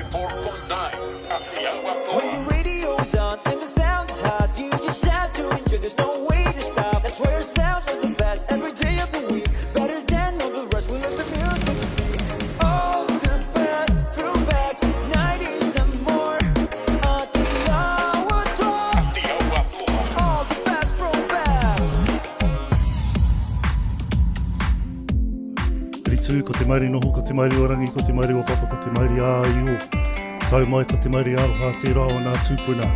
When the radio's on and the sound's hot, you just have to enjoy. There's no way to stop. That's where it sounds for the best every day of the week. Better than all the rest. We let the music speak. All the best throwbacks, 90s and more. Aotearoa Tour. All the best throwbacks. Ritsu, ko te mauri noho, ko te mauri orangi, ko te mauri o papa, ko te mauri āio. Tau mai ko te mauri aroha te rao nā tūpuna.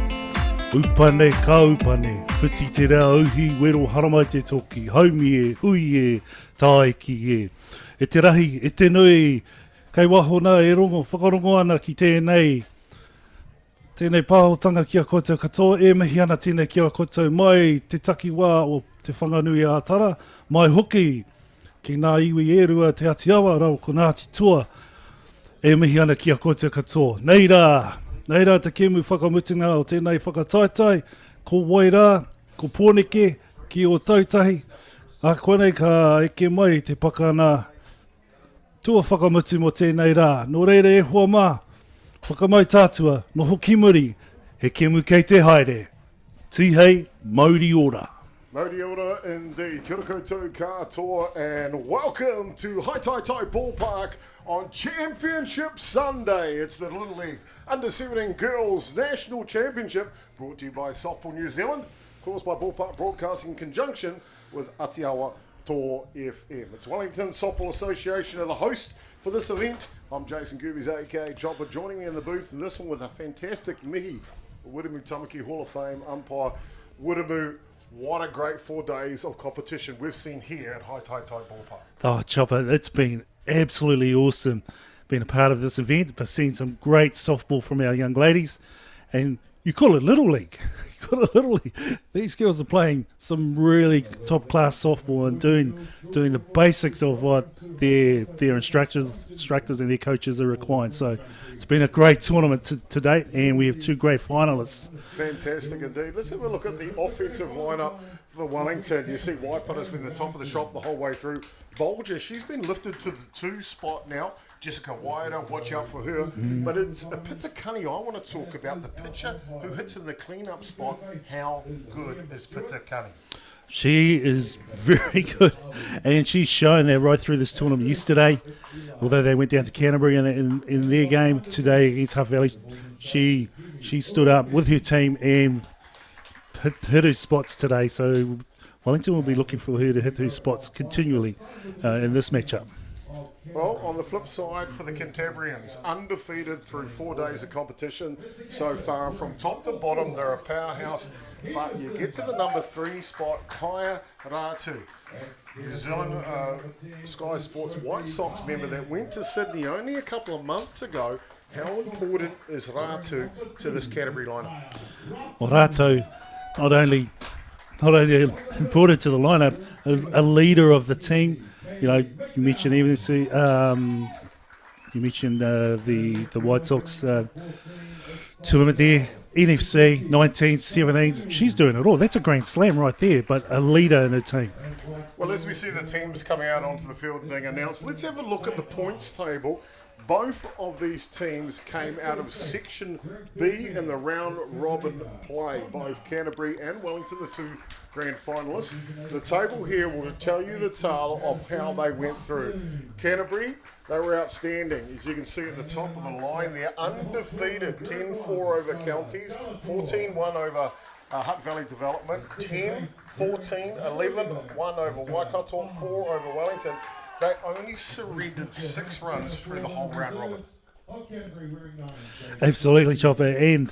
Upane, ka upane, whiti te rea auhi, wero haramai te toki, haumi e, hui e, tāeki e. E te rahi, e te nui, kei wahona e rongo, whakarongo ana ki tēnei. Tēnei pāhotanga ki a koutou katoa, e mihi ana tēnei ki a koutou mai, te takiwā o te whanganui a tara, mai hoki, ki nā iwi e rua te atiawa rau ko Ngāti Toa. E mihi ana ki a koutou katoa. Nei rā te kemu whakamutunga o tēnei whakataitai, ko wairā, ko pōneke, ki o tautahi. A konei ka eke mai te pakana tua whakamutu mo tēnei rā. Nō reira e hoa mā, whakamau tātua, no hoki muri, he kemu kei te haere. Tihei, mauri ora. Mauri ora indeed. Kia ora koutou katoa and welcome to Hataitai Ballpark on Championship Sunday. It's the Little League Under-17 Girls National Championship brought to you by Softball New Zealand, caused by Ballpark Broadcasting in conjunction with Aotearoa Tour FM. It's Wellington Softball Association are the host for this event. I'm Jason Goobies, aka Chopper, joining me in the booth, and this one with a fantastic mihi, Wiremu Tamaki Hall of Fame umpire Wiremu. What a great 4 days of competition we've seen here at Hataitai Ballpark. Oh, Chopper, it's been absolutely awesome being a part of this event, but seeing some great softball from our young ladies. And you call it Little League. You call it Little League. These girls are playing some really top-class softball and doing the basics of what their instructors and their coaches are requiring. So it's been a great tournament to date, and we have 2 great finalists. Fantastic indeed. Let's have a look at the offensive lineup for Wellington. You see Waipara's been the top of the shop the whole way through. Bolger, she's been lifted to the 2 spot now. Jessica Waiata, watch out for her. But it's a Pitakani I want to talk about. The pitcher who hits in the clean-up spot. How good is Pitakani? She is very good, and she's shown that right through this tournament yesterday. Although they went down to Canterbury in their game today against Hutt Valley, she stood up with her team and hit her spots today. So Wellington will be looking for her to hit her spots continually in this matchup. Well, on the flip side for the Canterburyans, undefeated through 4 days of competition so far. From top to bottom, they're a powerhouse. But you get to the number 3 spot, Kaya Ratu, New Zealand Sky Sports White Sox member that went to Sydney only a couple of months ago. How important is Ratu to this Canterbury lineup? Well, Ratu, not only important to the lineup, a leader of the team. You know, you mentioned even the White Sox tournament there, NFC 19, 17. She's doing it all. That's a grand slam right there. But a leader in her team. Well, as we see the teams coming out onto the field being announced, let's have a look at the points table. Both of these teams came out of Section B in the round-robin play. Both Canterbury and Wellington, the 2 grand finalists. The table here will tell you the tale of how they went through. Canterbury, they were outstanding. As you can see at the top of the line, they're undefeated. 10-4 over Counties, 14-1 over Hutt Valley Development, 10-14, 11-1 over Waikato, 4 over Wellington. They only surrendered 6 runs through the whole round robin. Absolutely, Chopper, and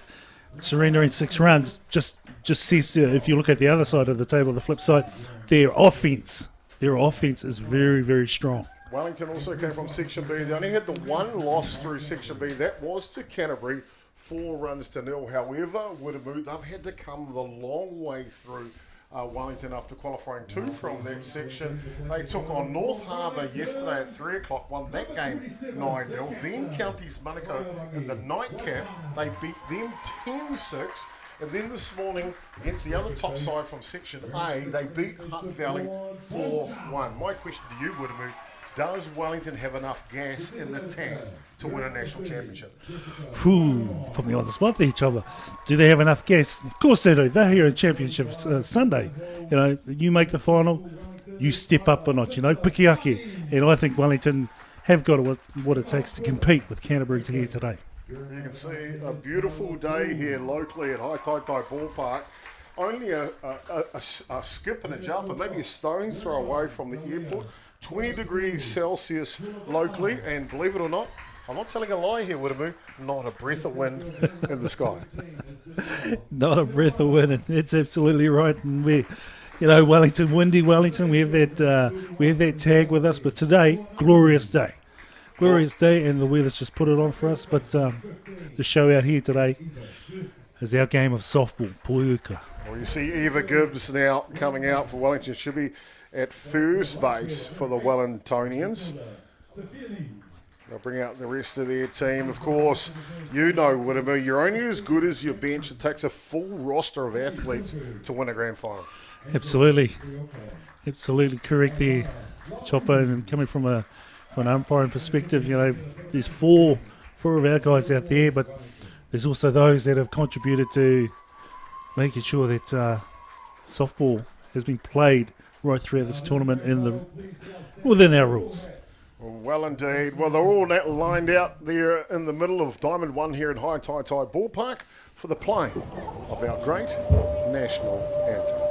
surrendering 6 runs just says, if you look at the other side of the table, the flip side, their offense is very, very strong. Wellington also came from Section B. They only had the 1 loss through Section B. That was to Canterbury, 4-0. However, Wiremu, they've had to come the long way through Wellington after qualifying 2 from that section. They took on North Harbour yesterday at 3 o'clock, won that game 9-0. Then Counties Manukau in the nightcap, they beat them 10-6. And then this morning, against the other top side from Section A, they beat Hutt Valley 4-1. My question to you, Wiremu, Does Wellington have enough gas in the tank to win a national championship? Put me on the spot there, Chopper. Do they have enough gas? Of course they do. They're here in Championship Sunday. You know, you make the final, you step up a notch, you know, pikiake. And I think Wellington have got what it takes to compete with Canterbury here today. You can see a beautiful day here locally at Hataitai Ballpark. Only a skip and a jump and maybe a stone's throw away from the airport. 20 degrees Celsius locally, and believe it or not, I'm not telling a lie here, Wiramu, not a breath of wind in the sky. Not a breath of wind, it's absolutely right. And we, you know, Wellington, windy Wellington, we have that tag with us, but today, glorious day. Glorious day, and the weather's just put it on for us, but the show out here today is our game of softball, Poiuka. Well, you see Eva Gibbs now coming out for Wellington. She'll be at first base for the Wellingtonians. They'll bring out the rest of their team. Of course, you know, Wiramu, you're only as good as your bench. It takes a full roster of athletes to win a grand final. Absolutely. Absolutely correct there, Chopper. And coming from an umpiring perspective, you know, there's four of our guys out there, but there's also those that have contributed to making sure that softball has been played right throughout this tournament within our rules. Well, indeed. Well, they're all lined out there in the middle of Diamond 1 here at Hataitai Ballpark for the playing of our great national anthem.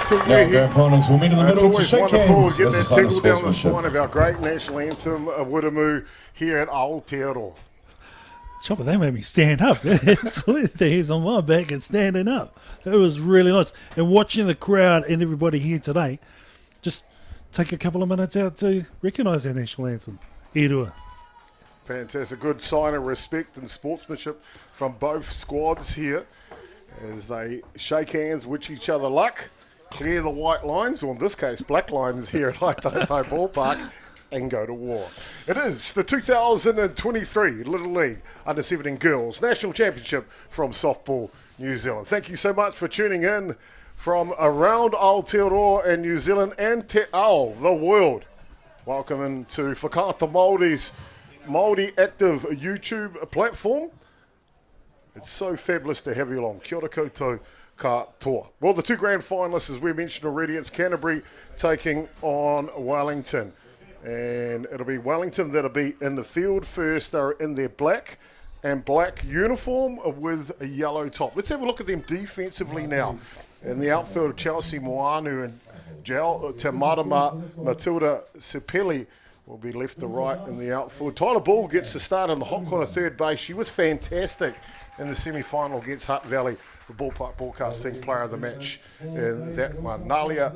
Now, grand finals will meet in the middle to It's shake always wonderful hands. getting As that a sign of tingle down the sportsmanship. spine of our great national anthem, Wiramu, here at Aotearoa. Chopper, they made me stand up. Absolutely, their hands on my back and standing up. It was really nice. And watching the crowd and everybody here today, just take a couple of minutes out to recognise our national anthem. Irua. Fantastic. Good sign of respect and sportsmanship from both squads here as they shake hands, wish each other luck, clear the white lines, or in this case, black lines here at Hataitai Ballpark, and go to war. It is the 2023 Little League Under-17 Girls National Championship from Softball New Zealand. Thank you so much for tuning in from around Aotearoa and New Zealand and Te Ao, the world. Welcome into Whakaata Māori's Māori Active YouTube platform. It's so fabulous to have you along. Kia ora koutou katoa. Well, the two grand finalists, as we mentioned already, it's Canterbury taking on Wellington. And it'll be Wellington that'll be in the field first. They're in their black and black uniform with a yellow top. Let's have a look at them defensively now. In the outfield, Chelsea Moanu and Jal Tamarama Matilda Sipeli will be left to right in the outfield. Tyler Ball gets the start on the hot corner third base. She was fantastic in the semi-final against Hutt Valley, the Ballpark Broadcasting Player of the Match in that one. Nalia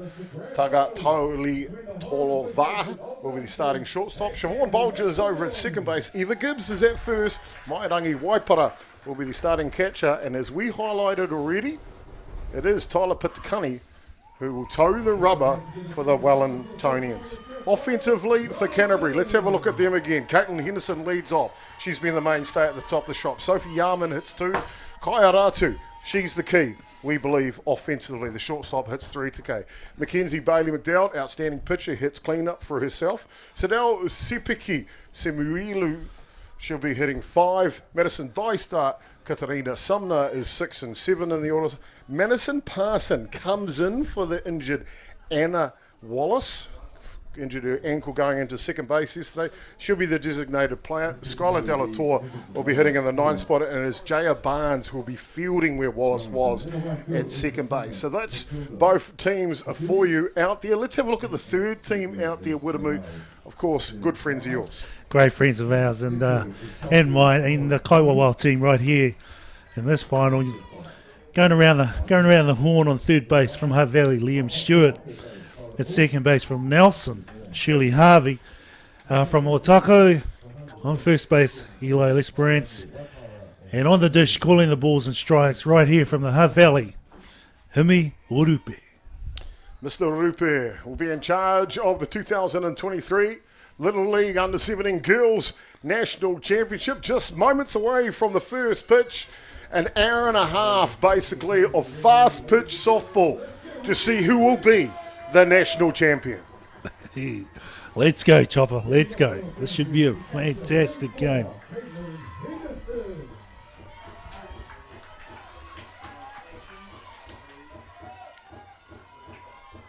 Tagatoli Tolova will be the starting shortstop. Siobhan Bolger is over at second base. Eva Gibbs is at first. Mairangi Waipara will be the starting catcher. And as we highlighted already, it is Tyler Pitakani who will toe the rubber for the Wellingtonians. Offensively for Canterbury, let's have a look at them again. Caitlin Henderson leads off. She's been the mainstay at the top of the shop. Sophie Yarman hits 2. Kaya Ratu, she's the key, we believe, offensively. The shortstop hits 3 to K. Mackenzie Bailey McDowell, outstanding pitcher, hits clean-up for herself. Sadel Sepiki Semuilu, she'll be hitting 5. Madison Dystar, Katarina Sumner is 6 and 7 in the order. Madison Parson comes in for the injured Anna Wallace. Injured her ankle going into second base yesterday. She'll be the designated player. Skylar Delator will be hitting in the 9 spot, and it's Jaya Barnes who will be fielding where Wallace was at second base. So that's both teams for you out there. Let's have a look at the third team out there, Wiremu. Of course, good friends of yours. Great friends of ours and mine, and the Kaiwawa team right here in this final. Going around the horn on third base from Hutt Valley, Liam Stewart. At second base from Nelson, Shirley Harvey. From Otako, on first base, Eli Lesperance. And on the dish, calling the balls and strikes right here from the Hutt Valley, Himi Urupe. Mr. Urupe will be in charge of the 2023 Little League Under-17 Girls National Championship. Just moments away from the first pitch. An hour and a half, basically, of fast pitch softball to see who will be the national champion. Let's go, Chopper. Let's go. This should be a fantastic game.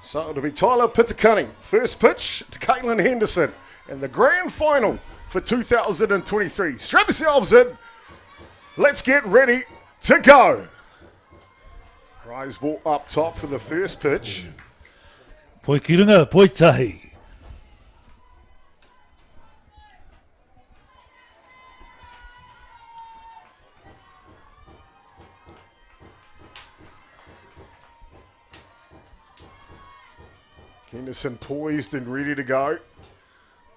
So it'll be Tyler Pitakani. First pitch to Caitlin Henderson in the grand final for 2023. Strap yourselves in. Let's get ready to go. Rise ball up top for the first pitch. Poikirunga, Poitahi. Henderson poised and ready to go.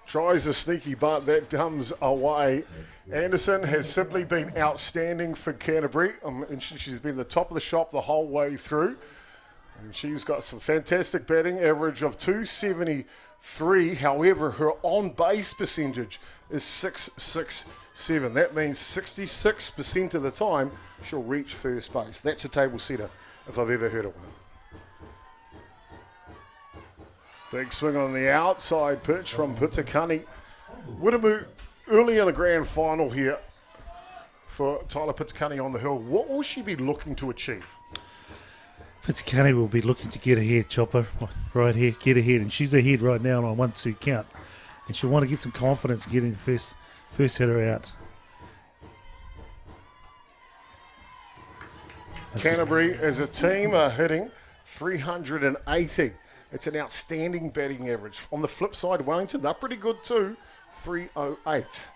Tries a sneaky bunt, that comes away. Anderson has simply been outstanding for Canterbury. And she's been the top of the shop the whole way through. And she's got some fantastic batting average of 273. However, her on-base percentage is 667. That means 66% of the time she'll reach first base. That's a table setter if I've ever heard of one. Big swing on the outside pitch from Pitakani. Wiremu early in the grand final here for Tyler Pitakani on the hill. What will she be looking to achieve? Pitakani will be looking to get ahead, Chopper, right here, get ahead. And she's ahead right now on a 1-2 count. And she'll want to get some confidence getting the first hitter out. Canterbury as a team are hitting 380. It's an outstanding batting average. On the flip side, Wellington, they're pretty good too, 308.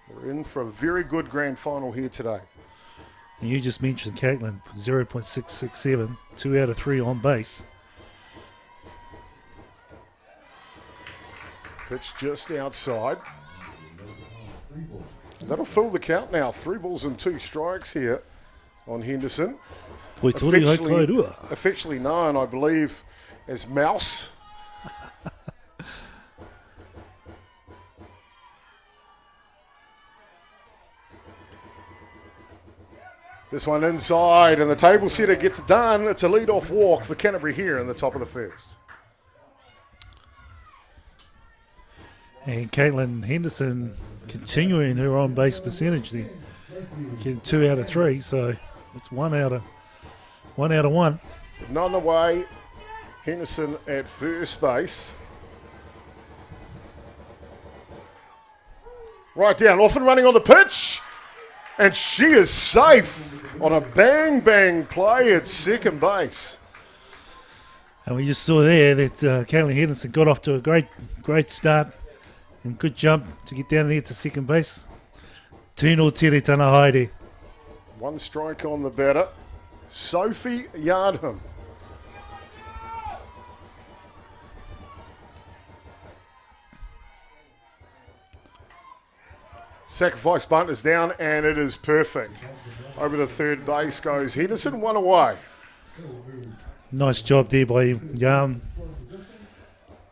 We're in for a very good grand final here today. And you just mentioned Caitlin, 0.667, 2 out of 3 on base. Pitch just outside. That'll fill the count now. 3 balls and 2 strikes here on Henderson. Affectionately known, I believe, as Mouse. This one inside, and the table setter gets it done. It's a lead-off walk for Canterbury here in the top of the first. And Caitlin Henderson continuing her on-base percentage there. Getting 2 out of 3, so it's 1 out of 1. None away. Henderson at first base. Right down, off and running on the pitch. And she is safe on a bang play at second base. And we just saw there that Caitlin Henderson got off to a great start and good jump to get down there to second base. Tino tere tana haere. One strike on the batter, Sophie Yardham. Sacrifice bunt is down, and it is perfect. Over to third base goes Henderson, one away. Nice job there by Yarn.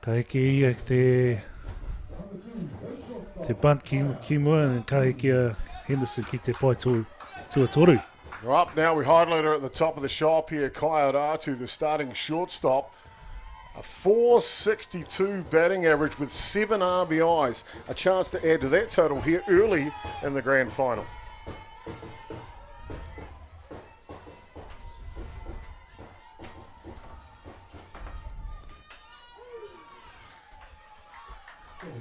Ka heke te bunt ki mua and ka heke Henderson ki te pai tuatoru. We're up now. We highlight her at the top of the shop here. Kai Aratu, the starting shortstop. A 462 batting average with 7 RBIs. A chance to add to that total here early in the grand final.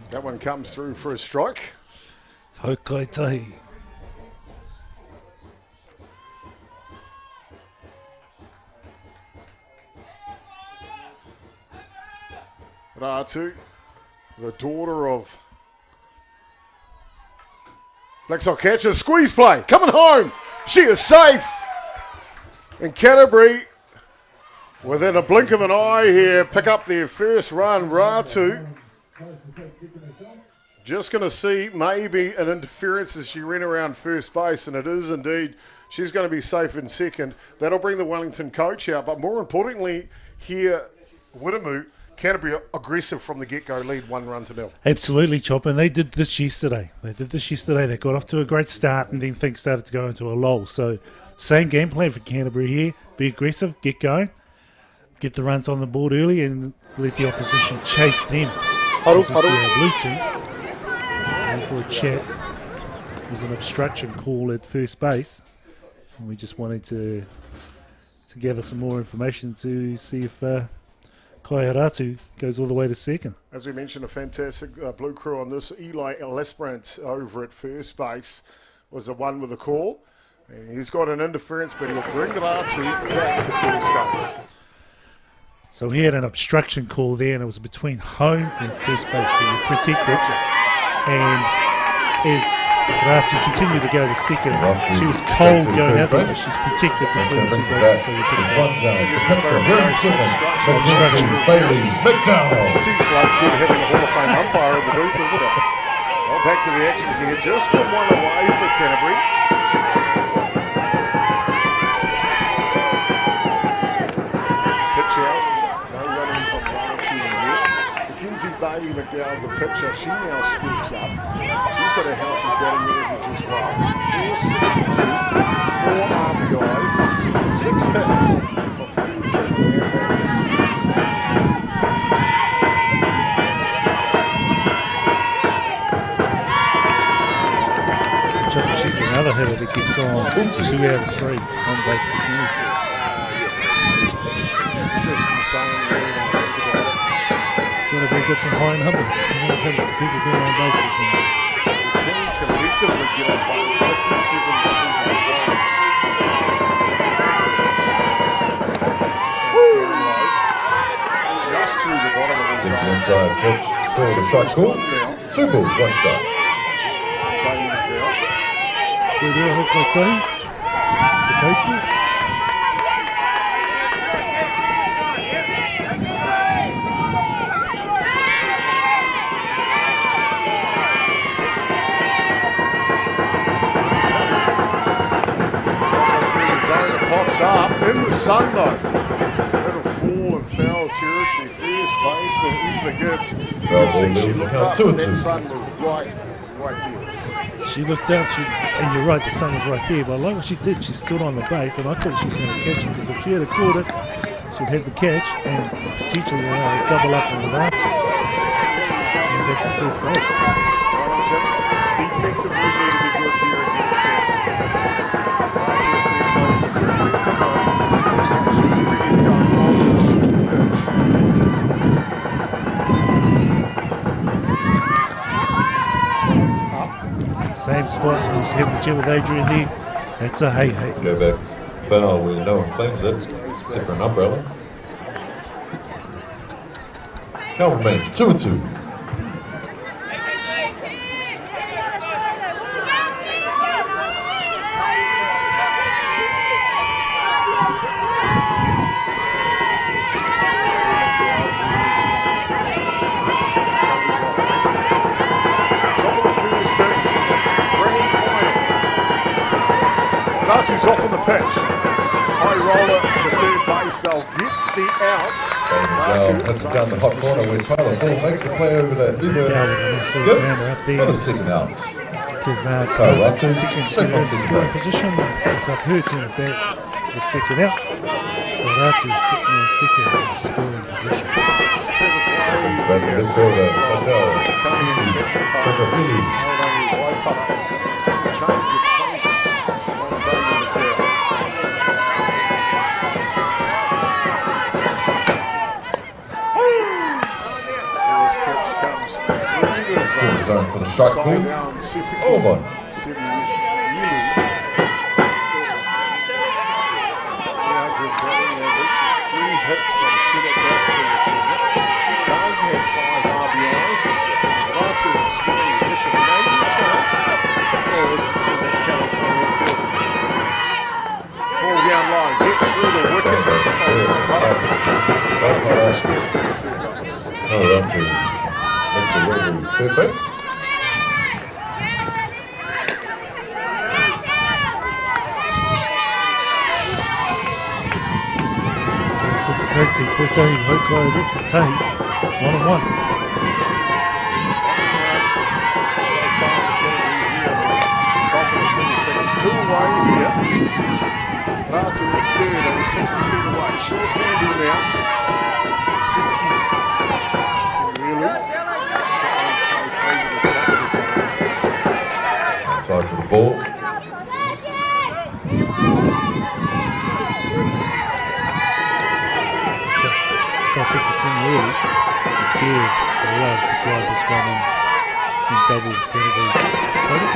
That one comes through for a strike. Hataitai. Ratu, the daughter of Black Sock catcher, squeeze play, coming home. She is safe. And Canterbury, within a blink of an eye here, pick up their first run. Ratu, just going to see maybe an interference as she ran around first base, and it is indeed. She's going to be safe in second. That'll bring the Wellington coach out, but more importantly here, Wiremu, Canterbury aggressive from the get-go, lead 1-0. Absolutely, Chop, and they did this yesterday. They got off to a great start and then things started to go into a lull. So same game plan for Canterbury here. Be aggressive, get going, get the runs on the board early and let the opposition chase them. As we see our blue team. And for a chat, it was an obstruction call at first base. And we just wanted to gather some more information to see if Kai Haratu goes all the way to second. As we mentioned, a fantastic blue crew on this. Eli Lesperance over at first base was the one with the call. And he's got an interference, but he'll bring Haratu back to first base. So he had an obstruction call there, and it was between home and first base, so he protected. And as Ratu continued to go to second, she was cold going out there, but she's protected between the two bases, so we put it back. Seems like it's good having a Hall of Fame umpire in the booth, isn't it? Well, back to the action here. Just the one away for Canterbury. Pitch out. No running from Ratu in here. Mackenzie Bailey McDowell, the pitcher, she now steps up. She's got a healthy batting average as well. 462, 4 RBIs, 6 hits from 14 at-bats. She's another hitter that gets on 2 out of 3 on base percentage. It's just insane when you think about it. Canterbury got some high numbers when it comes to people being on bases. And The team collectively get on base 57% of the time. Just through the bottom of the It's zone. inside pitch. So the strike call. 2 balls, 1 strike. Bailey McDowell. Koe rea hoko tai, te kautu. Pops up in the sun though. That'll fall and foul territory. First baseman Eva Gibbs. You can see she looked up and that sun was right there. She looked out, and you're right, the sun was right there, but I like what she did. She stood on the base, and I thought she was going to catch it, because if she had caught it, she'd have the catch, and potentially double up on the rights. And back to first base. Wellington, defensively need to be good here against Canterbury. First base is a threat to go. Looks like she's ready to go on this pitch. This one's up. Same spot as He's having a chat with Adrian there. That's a hey. Go back. Foul where no one claims it. Set for an umbrella. Count remains 2-2. Natu's off on the pitch. High roller to third base. They'll get the out. That's down the hot corner where Tyler Hall makes the play over to Uber Gibbs for the second outs. To Ratu, second second scoring base. position. It's up her turn back, the second out. Ratu sitting in second scoring position. Back to midfielder, Satel. Sakapili. Change of pace on Damien Adele. First pitch comes through the Zone for the strike Side call. down, Sipiki. Over. Sydney Yulu. 300 batting average. There's 3 hits from 10 at bats in the tournament. She does have 5 RBIs. Ratu in scoring position. Maybe a chance to add to that talent from the field. Ball down low. Gets through the wickets. Ratu scoring in the third base. No, Ratu makes a run to third base. Hokai, 1-1. Two away here. Ratu at third, only 60 feet away. Short handle now. Sipiki. Really? Outside for the ball. So I think the thing really dare allowed to drive this one in double Canterbury's total.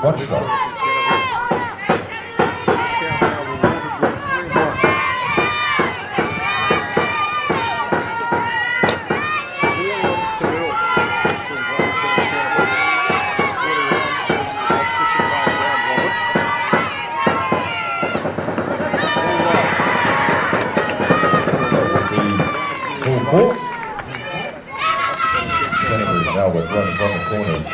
One shot. Canterbury now with runners on the corners.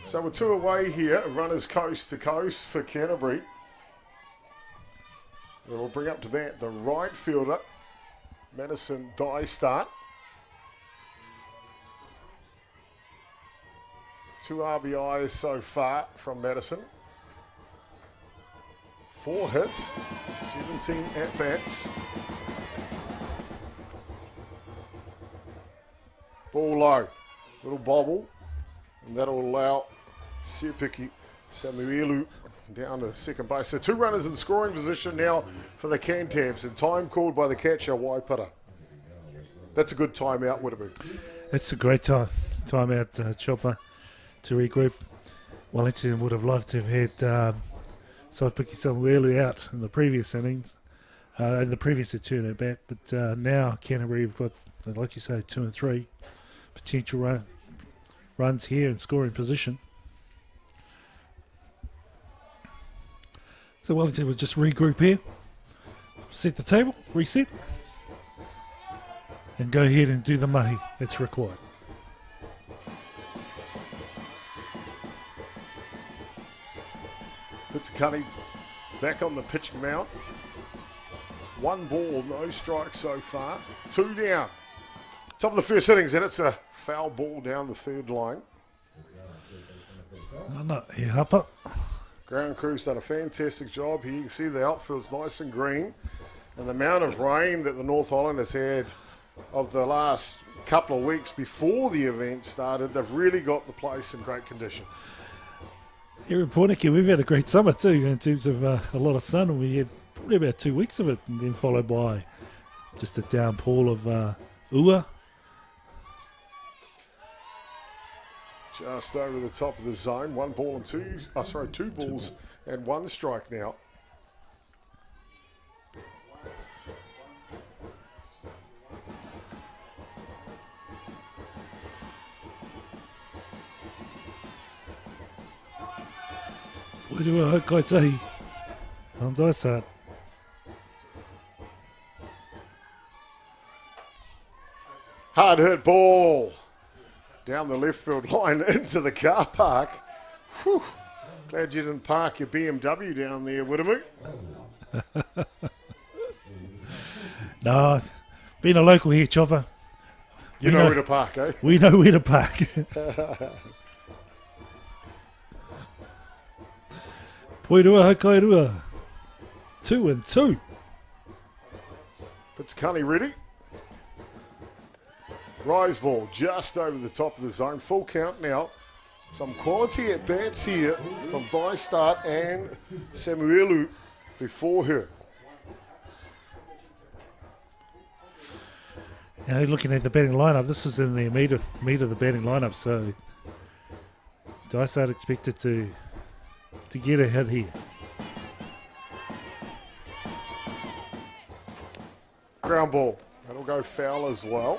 So we're 2 away here, runners coast to coast for Canterbury. It'll bring up to bat the right fielder, Madison Dystart. 2 RBIs so far from Madison. 4 hits, 17 at-bats. Ball low, little bobble, and that'll allow Sipiki Samuelu down to second base. So 2 runners in scoring position now for the Cantabs, and time called by the catcher, Waipara. That's a good timeout, would it be? It's a great timeout, Chopper, to regroup. Wellington would have loved to have had Sipiki Samuelu out in the previous innings, in the previous turn at bat, but now Canterbury have got, like you say, 2 and 3 potential runs here in scoring position. So Wellington will just regroup here, set the table, reset, and go ahead and do the mahi that's required. Pitzacunny back on the pitching mount. 1 ball, no strikes so far. 2 down. Top of the first innings, and it's a foul ball down the third line. He hapa. Ground crew's done a fantastic job here. You can see the outfield's nice and green. And the amount of rain that the North Island has had of the last couple of weeks before the event started. They've really got the place in great condition. Here in Pornicky, we've had a great summer too, in terms of a lot of sun. We had probably about 2 weeks of it, and then followed by just a downpour of ua. Just over the top of the zone. Two balls and one strike now. Wairua Hataitai on Dysart. Hard hit ball down the left field line into the car park. Whew. Glad you didn't park your BMW down there, Widemu. No, being a local here, Chopper. You know where to park, eh? We know where to park. Poirua Hakairua. 2-2. Pitskani ready. Rise ball just over the top of the zone. Full count now. Some quality at bats here from Dystart and Samuelu before her. Now looking at the batting lineup, this is in the meat of the batting lineup, so Dysart expected to get a hit here. Ground ball. That'll go foul as well.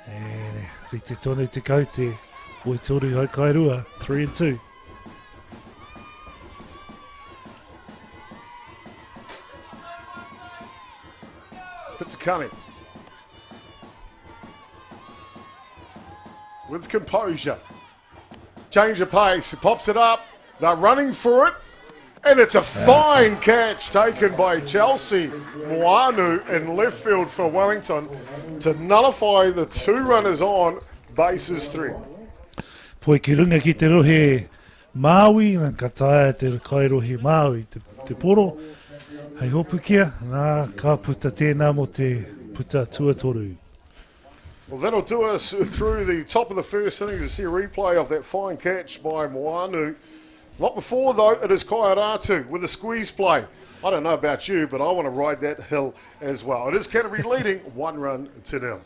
And rite tonu te kaute, Waitoru Hakairua, 3-2. Pitskani. With composure. Change of pace. Pops it up. They're running for it. And it's a fine catch taken by Chelsea Moanu in left field for Wellington to nullify the two runners on, bases 3. Poi ki runga ki te rohe Māui, na ka taia te kairohe Māui, te poro, hei hopu kia, nā ka puta tēnā mo te puta tuatoru. Well, that'll do us through the top of the first inning to see a replay of that fine catch by Moanu. Not before, though, it is Kaiaratu with a squeeze play. I don't know about you, but I want to ride that hill as well. It is Canterbury leading 1-0.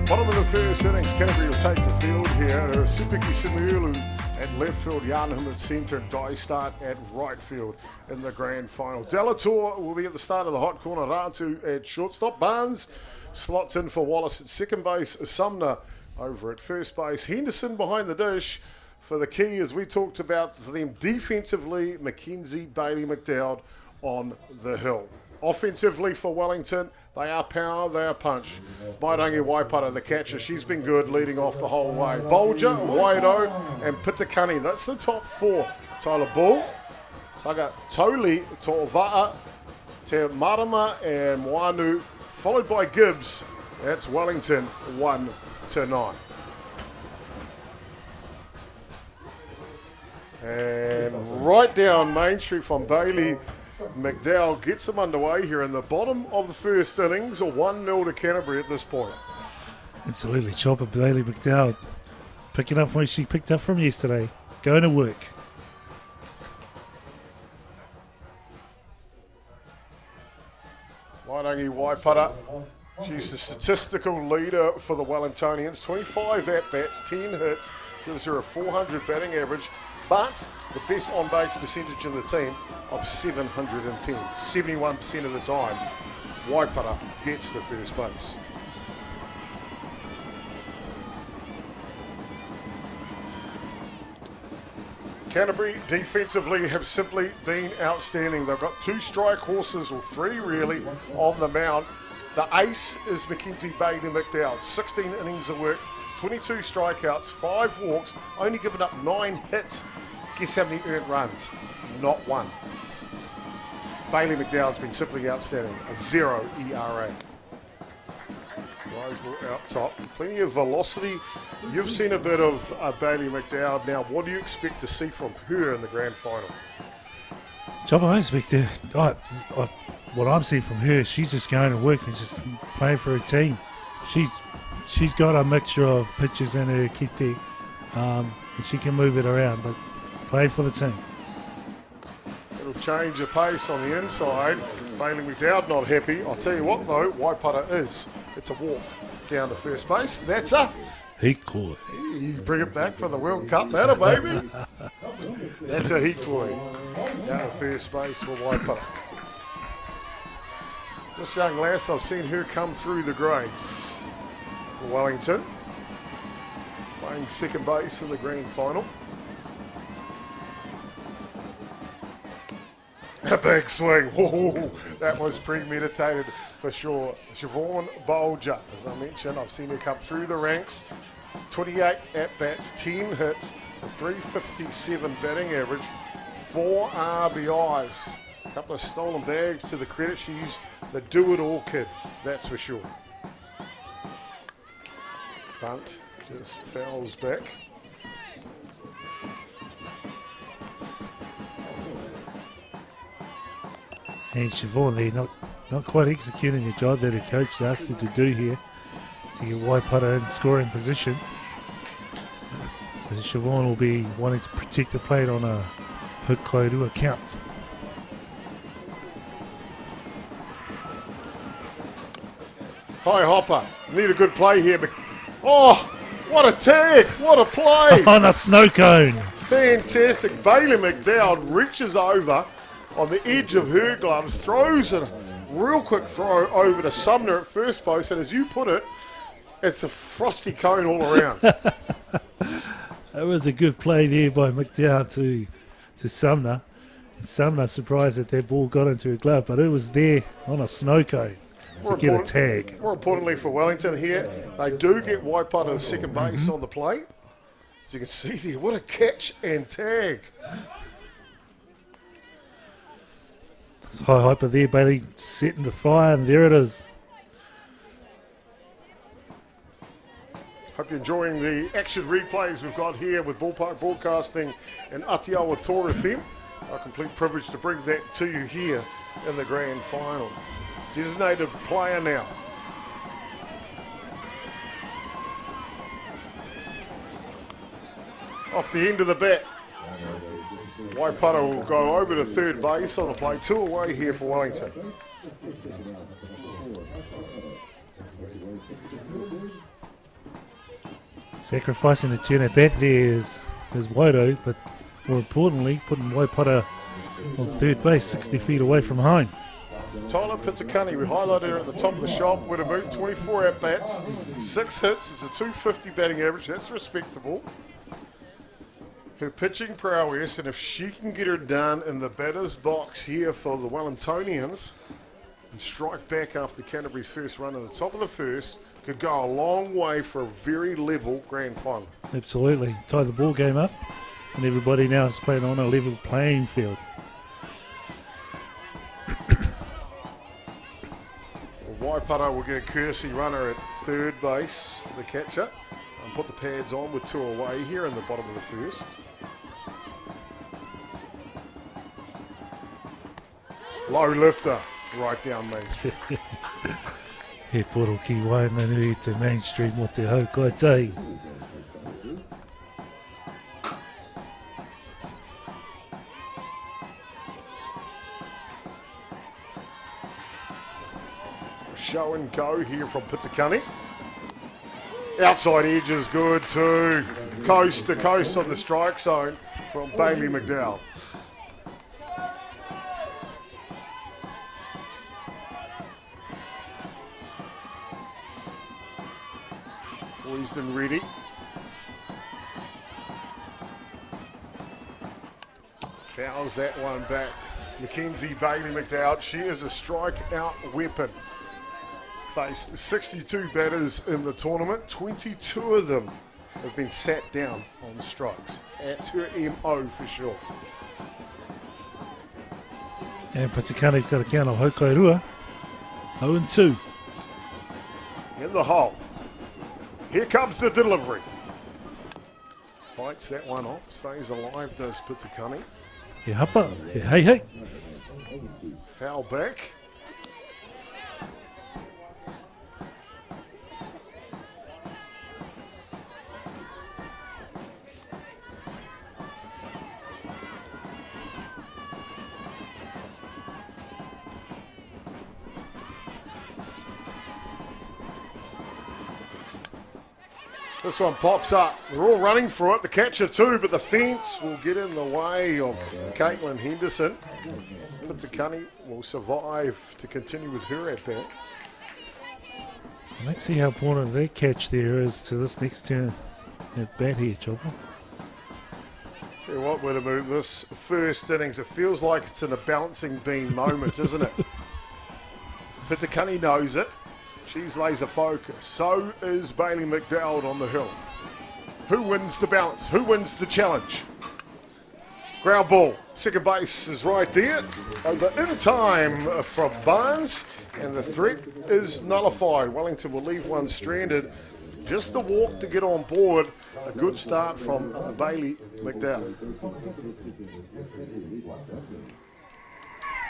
Bottom of the first innings, Canterbury will take the field here. Supiki Samuelu at left field, Yarnham at centre, Dystart at right field in the grand final. Delator will be at the start of the hot corner, Ratu at shortstop. Barnes slots in for Wallace at second base, Sumner over at first base. Henderson behind the dish for the key, as we talked about, for them defensively, Mackenzie, Bailey, McDowd on the hill. Offensively for Wellington, they are power, they are punch. Mairangi Waipara, the catcher, she's been good leading off the whole way. Bolger, Waido, and Pitakani. That's the top four. Tyler Bull, Taga Toli, Tova'a, Te Marama, and Moanu, followed by Gibbs. That's Wellington 1-9. And right down Main Street from Bailey, McDowell gets them underway here in the bottom of the first innings, a 1-0 to Canterbury at this point. Absolutely, Chopper Bailey McDowell picking up where she picked up from yesterday, going to work. lady Waipara. She's the statistical leader for the Wellingtonians. 25 at-bats, 10 hits, gives her a 400 batting average, but the best on-base percentage in the team of 710. 71% of the time, Waipara gets to first base. Canterbury defensively have simply been outstanding. They've got 2 strike horses, or 3 really, on the mound. The ace is Mackenzie Bailey McDowell. 16 innings of work, 22 strikeouts, 5 walks, only given up 9 hits. Guess how many earned runs? Not 1. Bailey McDowell's been simply outstanding. A 0 ERA. Riseball out top. Plenty of velocity. You've seen a bit of Bailey McDowell. Now, what do you expect to see from her in the grand final? Job I expect to, what I'm seeing from her, she's just going to work and just playing for her team. She's got a mixture of pitches in her kite, and she can move it around, but playing for the team. It'll change the pace on the inside. Bailey McDowell not happy. I'll tell you what though, Waipara is. It's a walk down to first base. That's a Hikoi. You bring it back from the World Cup, that baby. That's a hikoi. Down to first base for Waipara. This young lass, I've seen her come through the grades for Wellington. Playing second base in the grand final. A big swing. Whoa, that was premeditated for sure. Siobhan Bolger, as I mentioned, I've seen her come through the ranks. 28 at-bats, 10 hits, a 357 batting average, 4 RBIs. A couple of stolen bags to the credit. She's the do-it-all kid, that's for sure. Bunt just fouls back. And Siobhan there, not quite executing the job that her coach asked her to do here to get Waipara in scoring position. So Siobhan will be wanting to protect the plate on a Hikairua count. Hi Hopper, need a good play here. Oh, what a tag, what a play. On a snow cone. Fantastic. Bailey McDowell reaches over on the edge of her gloves, throws a real quick throw over to Sumner at first base, and as you put it, it's a frosty cone all around. That was a good play there by McDowell to Sumner. And Sumner surprised that their ball got into her glove, but it was there on a snow cone to get a tag. More importantly for Wellington here, they do get Waipara to second base on the plate. As you can see there, what a catch and tag. It's high hyper there, Bailey setting the fire, and there it is. Hope you're enjoying the action replays we've got here with Ballpark Broadcasting and Atiawa Tour FM. A complete privilege to bring that to you here in the grand final. Designated player now. Off the end of the bat. Waipara will go over to third base on the play. 2 away here for Wellington. Sacrificing the turn at bat there is Wairo, but more importantly, putting Waipara on third base, 60 feet away from home. Tyler Pizzicani, we highlighted her at the top of the shop, with about 24 at-bats, 6 hits, it's a 250 batting average, that's respectable. Her pitching prowess, and if she can get her done in the batter's box here for the Wellingtonians and strike back after Canterbury's first run in the top of the first, could go a long way for a very level grand final. Absolutely. Tie the ball game up, and everybody now is playing on a level playing field. Waipara will get a courtesy runner at third base, the catcher, and put the pads on with 2 away here in the bottom of the first. Low lifter, right down Main Street. He poro ki Waimanu to Main Street mo te Hataitai. and go here from Pitakani. Outside edge is good too. Coast to coast on the strike zone from Bailey McDowell. Poised and ready. Fouls that one back. Mackenzie Bailey McDowell, she is a strikeout weapon. Faced 62 batters in the tournament, 22 of them have been sat down on strikes. That's her MO for sure. And Pitakani's got a count of Hokairua. 0-2. In the hole. Here comes the delivery. Fights that one off, stays alive, does Pitakani. He hapa, he hey. Foul back. This one pops up. They're all running for it. The catcher too, but the fence will get in the way of Caitlin Henderson. Pitakani will survive to continue with her at bat. Let's see how important that catch there is to this next turn at bat here, Chopper. Tell you what, Widemu, this first innings, it feels like it's in a balancing beam moment, isn't it? Pitakani knows it. She's laser focused. So is Bailey McDowell on the hill. Who wins the balance? Who wins the challenge? Ground ball. Second base is right there. Over in time from Barnes. And the threat is nullified. Wellington will leave one stranded. Just the walk to get on board. A good start from Bailey McDowell.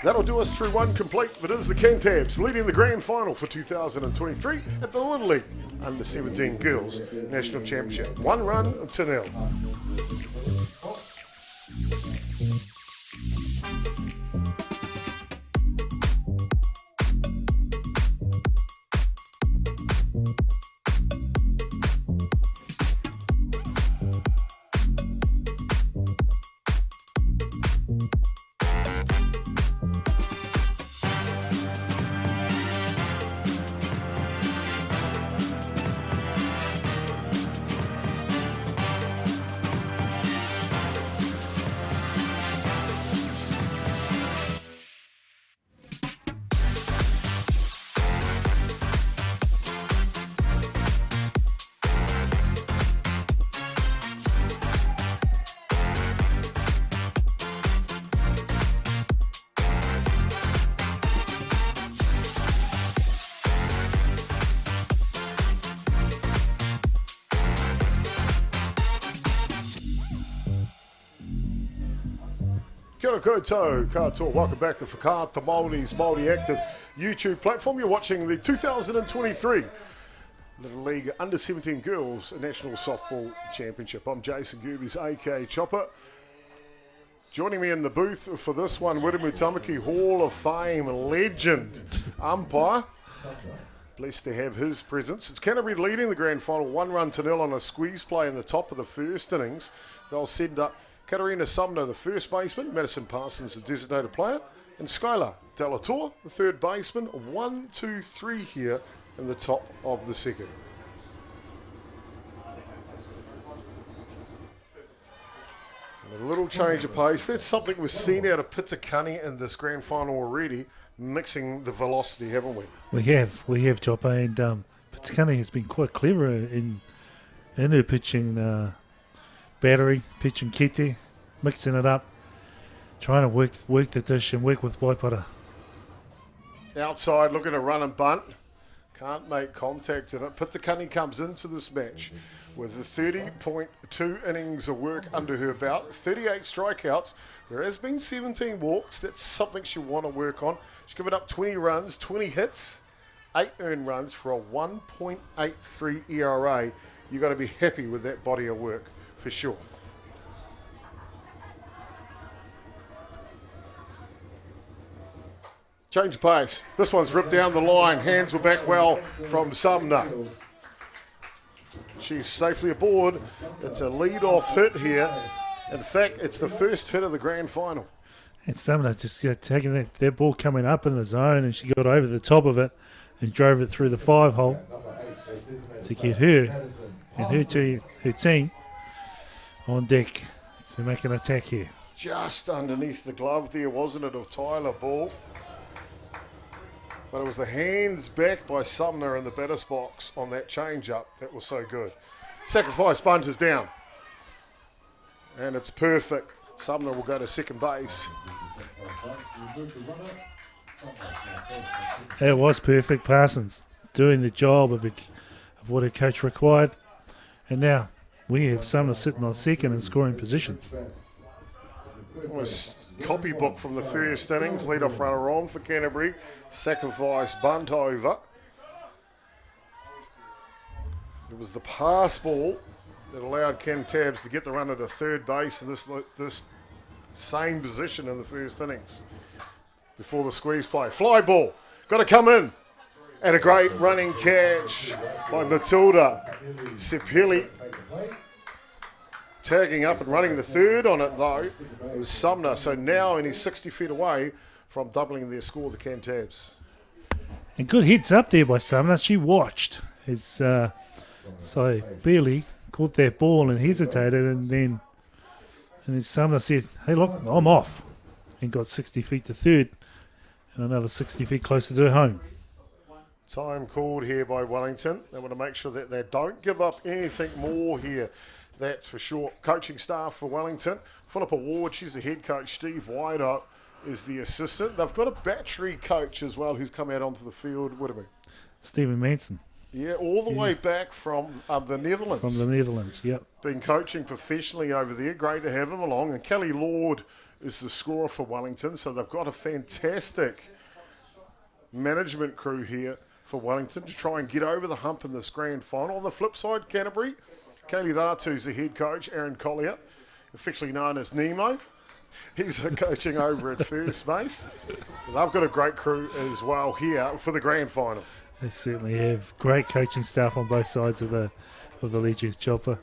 That'll do us through one complete. It is the Cantabs leading the grand final for 2023 at the Little League Under-17 Girls National Championship. 1-0. Kia ora koutou, katoa. Welcome back to Whakaata Māori's Māori Active YouTube platform. You're watching the 2023 Little League Under-17 Girls National Softball Championship. I'm Jason Gerbies, aka Chopper. Joining me in the booth for this one, Wiremu Tamaki Hall of Fame legend umpire. Blessed to have his presence. It's Canterbury leading the grand final 1-0 on a squeeze play in the top of the first innings. They'll send up Katarina Sumner, the first baseman, Madison Parsons, the designated player, and Skylar Delator, the third baseman. 1, 2, 3 here in the top of the second. And a little change of pace. That's something we've seen out of Pitakani in this grand final already, mixing the velocity, haven't we? We have, Chopper, and Pitakani has been quite clever in her pitching battery, pitching kete, mixing it up, trying to work the dish and work with Waipara. Outside, looking to run and bunt. Can't make contact in it. Pitakani comes into this match with 30.2 innings of work under her belt, 38 strikeouts. There has been 17 walks. That's something she'll want to work on. She's given up 20 runs, 20 hits, 8 earned runs for a 1.83 ERA. You've got to be happy with that body of work for sure. Change of pace. This one's ripped down the line. Hands were back well from Sumner. She's safely aboard. It's a lead-off hit here. In fact, it's the first hit of the grand final. And Sumner just taking that ball coming up in the zone, and she got over the top of it and drove it through the 5-hole to get her and her team on deck to make an attack here. Just underneath the glove there, wasn't it, of Tyler Ball? But it was the hands back by Sumner in the batter's box on that change-up. That was so good. Sacrifice bunt is down. And it's perfect. Sumner will go to second base. That was perfect. Parsons doing the job of what her coach required. And now we have Sumner sitting on second and scoring position. Almost copybook from the first innings. Lead-off runner on for Canterbury. Sacrifice bunt over. It was the pass ball that allowed Ken Tabbs to get the runner to third base in this same position in the first innings before the squeeze play. Fly ball. Got to come in. And a great running catch by Matilda Sepili. Tagging up and running the third on it, though, it was Sumner. So now he's 60 feet away from doubling their score, the Cantabs. And good hits up there by Sumner. She watched. So Bailey caught that ball and hesitated, and then Sumner said, hey, look, I'm off. And got 60 feet to third and another 60 feet closer to home. Time called here by Wellington. They want to make sure that they don't give up anything more here. That's for sure. Coaching staff for Wellington. Philippa Ward, she's the head coach. Steve Wider is the assistant. They've got a battery coach as well who's come out onto the field. What about Stephen Manson. Yeah, all the way back from the Netherlands. From the Netherlands, yep. Been coaching professionally over there. Great to have him along. And Kelly Lord is the scorer for Wellington. So they've got a fantastic management crew here for Wellington to try and get over the hump in this grand final. On the flip side, Canterbury, Kaylee Ratu's the head coach. Aaron Collier, affectionately known as Nemo. He's coaching over at first base. So they've got a great crew as well here for the grand final. They certainly have great coaching staff on both sides of the Legions chopper.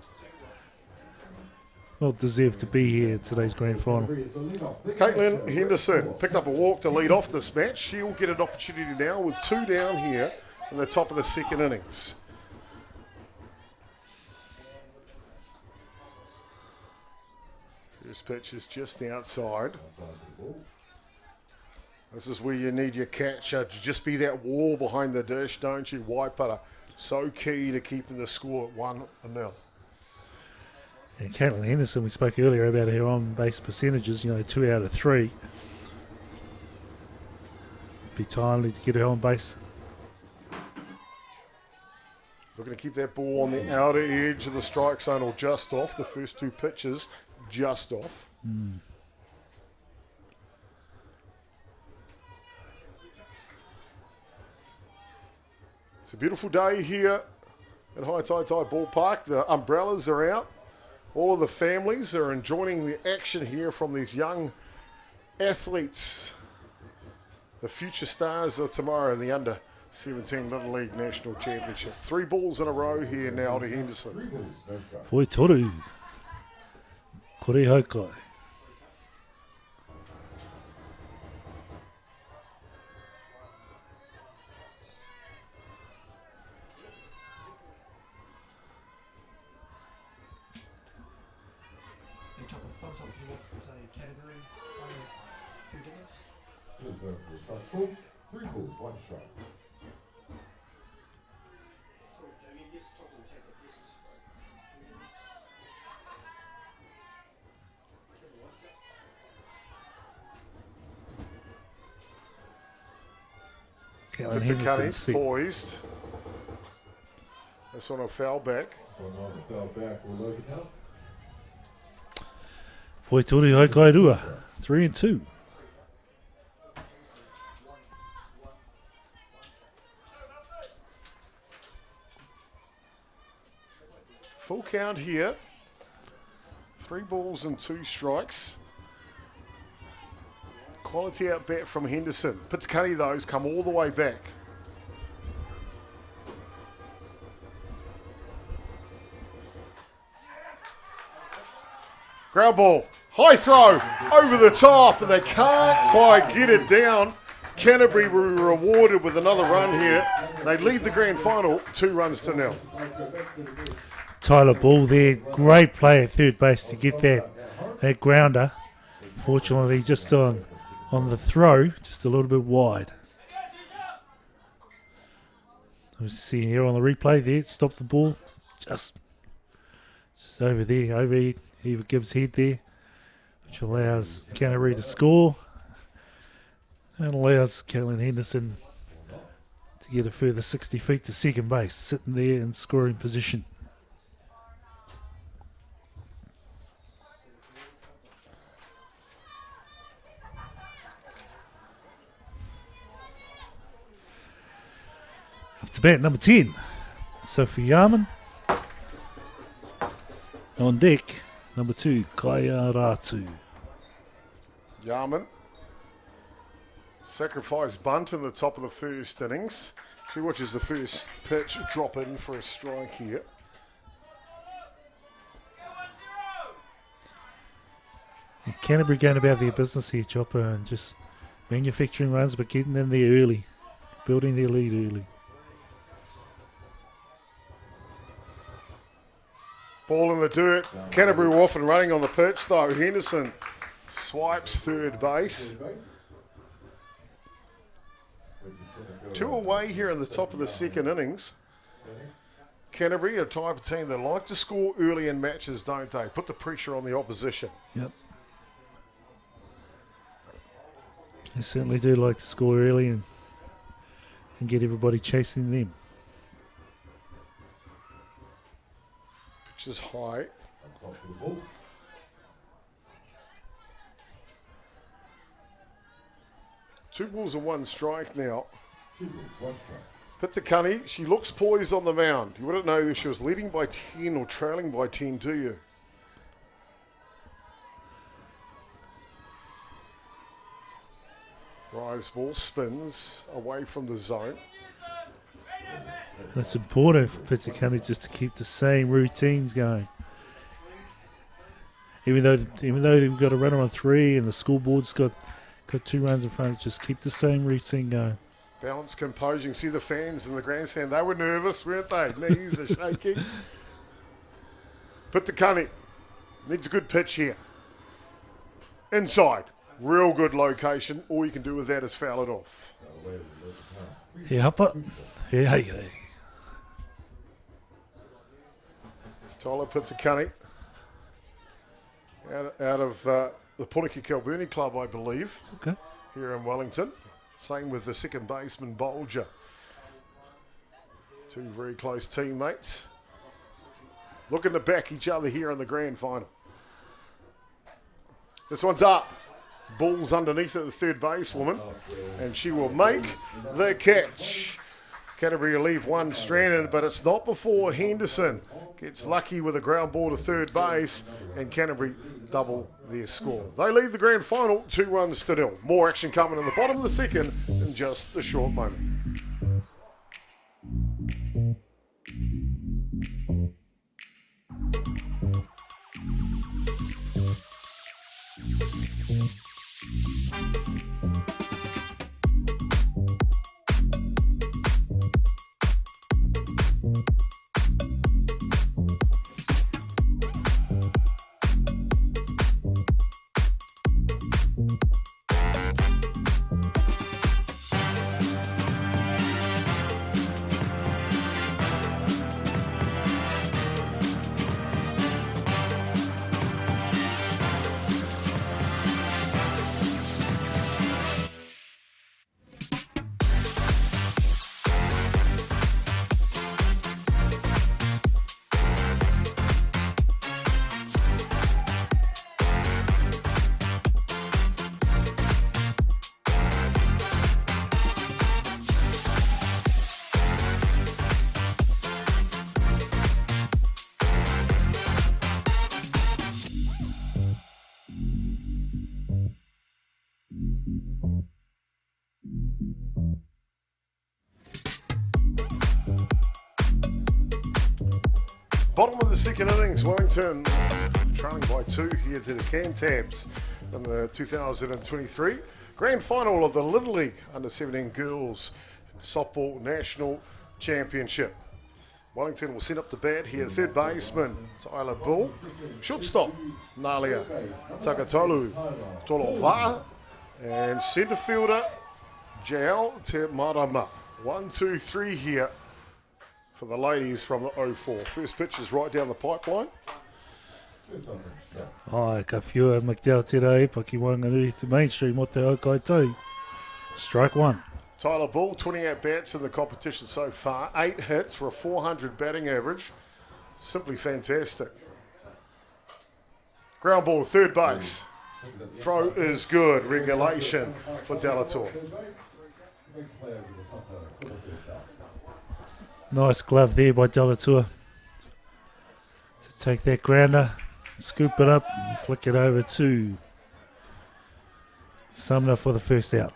Well deserved to be here at today's grand final. Caitlin Henderson picked up a walk to lead off this match. She'll get an opportunity now with two down here in the top of the second innings. First pitch is just outside. This is where you need your catcher to just be that wall behind the dish, don't you? White putter. So key to keeping the score at 1-0. And Caitlin Henderson, we spoke earlier about her on-base percentages, 2 out of 3. Be timely to get her on base. Looking to keep that ball on the outer edge of the strike zone or just off. The first two pitches just off. It's a beautiful day here at Hataitai Ballpark. The umbrellas are out. All of the families are enjoying the action here from these young athletes. The future stars of tomorrow in the Under-17 Little League National Championship. 3 balls in a row here now to Henderson. Poi toru. Kore haukai. Three balls, 1 strike. It's a cutting, poised. This one will foul back. Will open up. Poi toru haukai rua. 3-2. Full count here. 3 balls and 2 strikes. Quality out bat from Henderson. Pitakani, though, has come all the way back. Ground ball. High throw. Over the top, and they can't quite get it down. Canterbury were rewarded with another run here. They lead the grand final 2-0. Tyler Ball there, great play at third base to get that grounder. Fortunately, just on the throw, just a little bit wide. I was seeing here on the replay there, stop the ball, just over there, over Eva Gibbs' head there, which allows Canterbury to score and allows Caitlin Henderson to get a further 60 feet to second base, sitting there in scoring position. Up to bat number 10, Sophie Yarman. On deck, number 2, Kaya Ratu. Yarman. Sacrifice bunt in the top of the first innings. She watches the first pitch drop in for a strike here. And Canterbury going about their business here, Chopper, and just manufacturing runs but getting in there early, building their lead early. Ball in the dirt. Canterbury were off and running on the pitch though. Henderson swipes third base. 2 away here in the top of the second innings. Canterbury are a type of team that like to score early in matches, don't they? Put the pressure on the opposition. Yep. They certainly do like to score early and get everybody chasing them. Pitch is high. Two balls and one strike now. Pitakani, she looks poised on the mound. You wouldn't know if she was leading by 10 or trailing by 10, do you? Rise ball spins away from the zone. That's important for Pitakani just to keep the same routines going. Even though they've got a runner on 3 and the scoreboard's got 2 runs in front, just keep the same routine going. Balance, composing. See the fans in the grandstand. They were nervous, weren't they? Knees are shaking. Pitakani needs a good pitch here. Inside. Real good location. All you can do with that is foul it off. Yeah, Hupper. Yeah. Tyler Pitakani out of the Puniki Kilburnie club, I believe, Okay. here in Wellington. Same with the second baseman, Bolger. 2 very close teammates. Looking to back each other here in the grand final. This one's up. Ball's underneath at the third basewoman, and she will make the catch. Canterbury will leave one stranded, but it's not before Henderson gets lucky with a ground ball to third base, and Canterbury double their score. They lead the grand final 2-0. More action coming in the bottom of the second in just a short moment. Bottom of the second innings, Wellington trailing by 2 here to the Cantabs in the 2023 Grand Final of the Little League Under-17 Girls Softball National Championship. Wellington will send up the bat here. Third baseman, Tyler Bull. Shortstop, Nalia Takatolu Tolova. And centre fielder, Jael Te Marama. 1, 2, 3 here for the ladies from the 04. First pitch is right down the pipeline. Ai, ka whiua McDowell tērā e paki Wanganui to mainstream o te Hataitai. Strike one. Tyler Bull, 28 bats in the competition so far. 8 hits for a 400 batting average. Simply fantastic. Ground ball, third base. Throw is good. Regulation for Delator. Nice glove there by Delator to take that grounder, scoop it up, and flick it over to Sumner for the first out.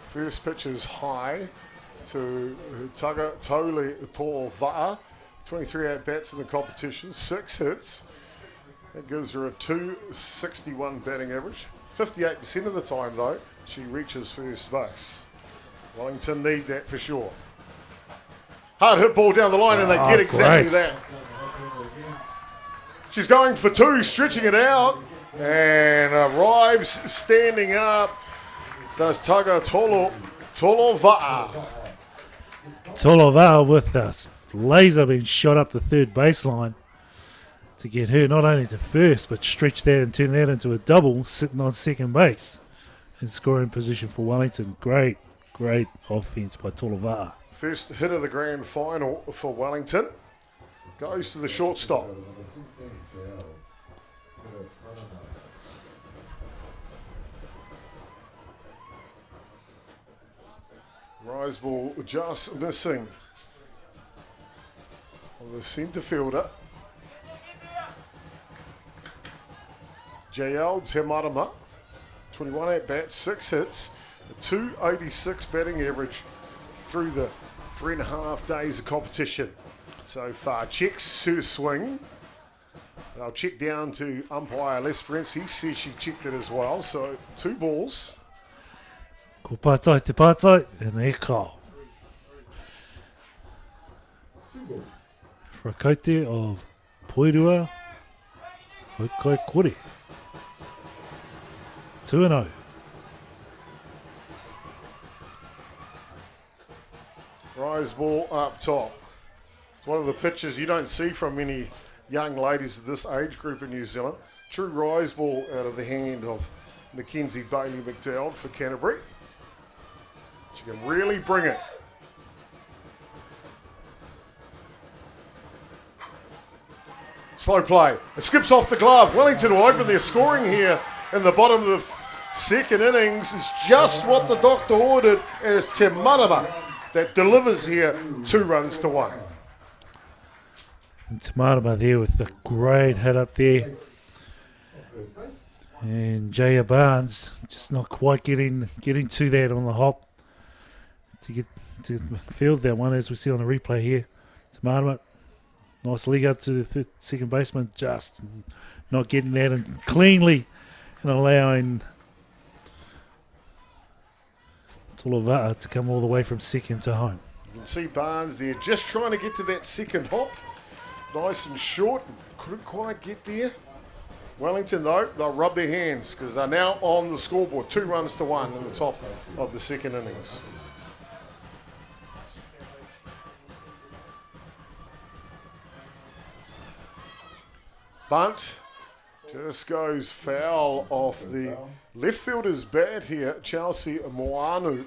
First pitch is high to Tagatoli To'ova'a. 23 at-bats in the competition, 6 hits. That gives her a 261 batting average. 58% of the time, though, she reaches first base. Wellington need that for sure. Hard hit ball down the line, and they get exactly that. She's going for 2, stretching it out, and arrives standing up. Does Tagatolo Tolova'a. Tolova'a with the laser being shot up the third baseline to get her not only to first, but stretch that and turn that into a double, sitting on second base in scoring position for Wellington. Great offense by Tolova'a. First hit of the grand final for Wellington. Goes to the shortstop. Rise ball just missing on the centre fielder. Jael Te Marama, 21 at-bats, 6 hits, a 286 batting average through the 3.5 days of competition so far. Checks her swing. They'll check down to umpire Les Prince. He says she checked it as well. So 2 balls. Ko pātai te pātai, and e kao. Whakaute of Poirua, Hokai Kore. 2-0. Rise ball up top. It's one of the pitches you don't see from many young ladies of this age group in New Zealand. True rise ball out of the hand of Mackenzie Bailey McDowell for Canterbury. She can really bring it. Slow play. It skips off the glove. Wellington will open their scoring here in the bottom of the second innings. It's just what the doctor ordered, and it's Te Marama that delivers here 2 runs to 1. And Te Marama there with the great hit up there. And Jaya Barnes just not quite getting to that on the hop to get to field that one, as we see on the replay here. Te Marama, nice league up to the second baseman, just not getting that and cleanly and allowing Tolova'a to come all the way from second to home. You can see Barnes there just trying to get to that second hop. Nice and short. Couldn't quite get there. Wellington, though, they'll rub their hands because they're now on the scoreboard. 2 runs to 1 in the top of the second innings. Bunt just goes foul off the left fielder's bat here. Chelsea Moanu,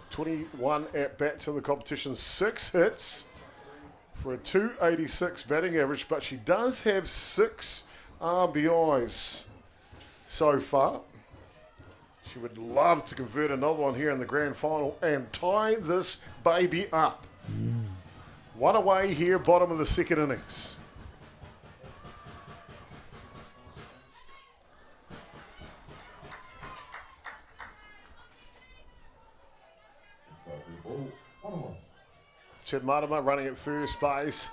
21 at-bats in the competition, 6 hits for a 286 batting average, but she does have 6 RBIs so far. She would love to convert another one here in the grand final and tie this baby up. 1 away here, bottom of the second innings. Te Marama running at first base.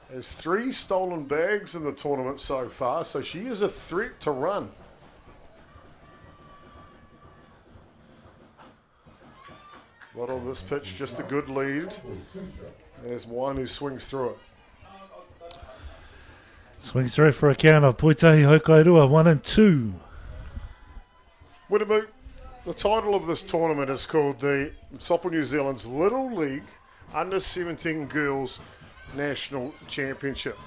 There's 3 stolen bags in the tournament so far, so she is a threat to run. Not on this pitch, just a good lead. There's one who swings through it. Swings through for a count of Poitahi Hokairua, 1 and 2. Winamu, the title of this tournament is called the Sopo New Zealand's Little League Under-17 Girls National Championship.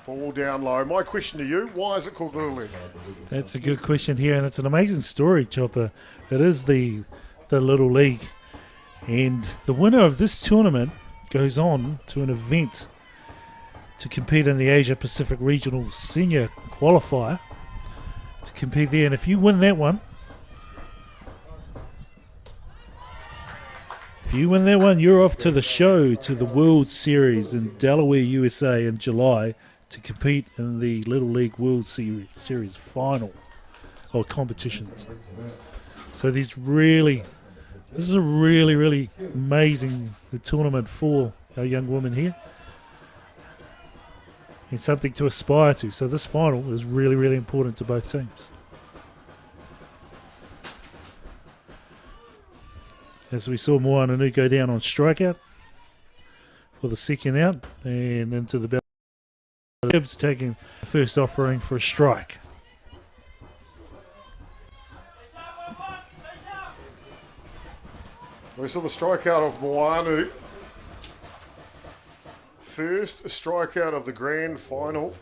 Ball down low. My question to you, why is it called Little League? That's a good question here, and it's an amazing story, Chopper. It is the Little League. And the winner of this tournament goes on to an event to compete in the Asia Pacific Regional Senior Qualifier. To compete there, and if you win that one, you're off to the show, to the World Series in Delaware, USA in July to compete in the Little League World Series final or competitions. So this is a really amazing tournament for our young women here. And something to aspire to. So this final is really important to both teams. As we saw Moananu go down on strikeout for the second out, and into the bell. Gibbs taking the first offering for a strike. We saw the strikeout of Moanu. First strikeout of the grand final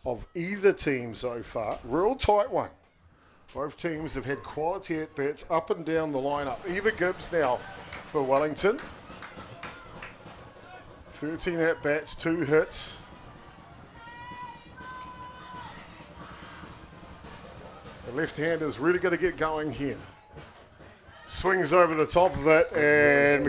of either team so far. Real tight one. Both teams have had quality at-bats up and down the lineup. Eva Gibbs now for Wellington. 13 at-bats, 2 hits. The left-hander's really going to get going here. Swings over the top of it, and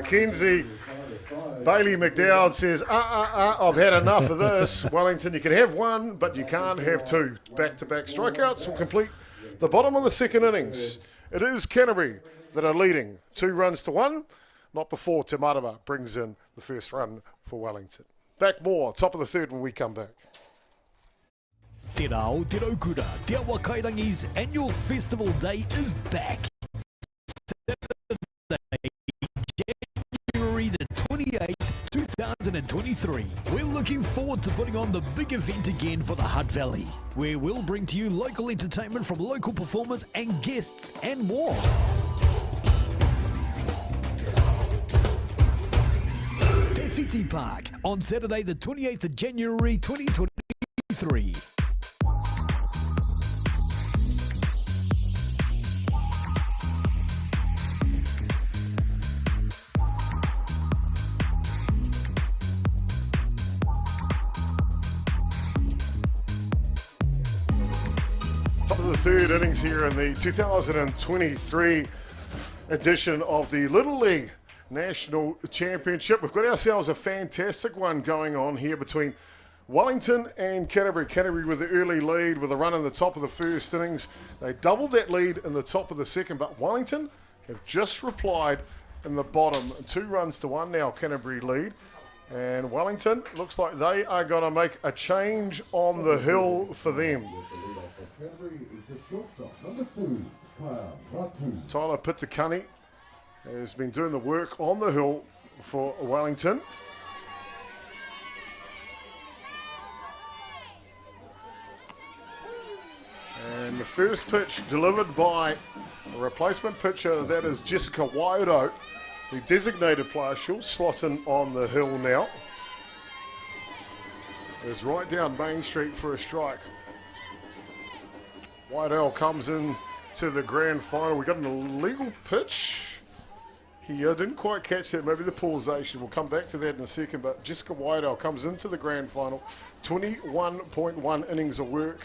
Bailey McDowd says, I've had enough of this. Wellington, you can have 1, but you can't have 2. Back-to-back strikeouts will complete the bottom of the second innings. It is Canterbury that are leading 2 runs to 1, not before Te Marama brings in the first run for Wellington. Back more, top of the third when we come back. Te Rao, Te Raukura, Te Awa Kairangi's annual festival day is back. January the 28th, 2023. We're looking forward to putting on the big event again for the Hutt Valley, where we'll bring to you local entertainment from local performers and guests and more. Te Whiti Park on Saturday the 28th of January 2023. The third innings here in the 2023 edition of the Little League National Championship. We've got ourselves a fantastic one going on here between Wellington and Canterbury. Canterbury with the early lead with a run in the top of the first innings. They doubled that lead in the top of the second, but Wellington have just replied in the bottom. 2 runs to 1 now, Canterbury lead. And Wellington looks like they are going to make a change on the hill for them. Tyler Pitakani has been doing the work on the hill for Wellington. And the first pitch delivered by a replacement pitcher, that is Jessica Waido, the designated player. She'll slot in on the hill now. Is right down Main Street for a strike. Whitehall comes in to the grand final. We got an illegal pitch here. Didn't quite catch that. Maybe the polarization. We'll come back to that in a second. But Jessica Whitehall comes into the grand final. 21.1 innings of work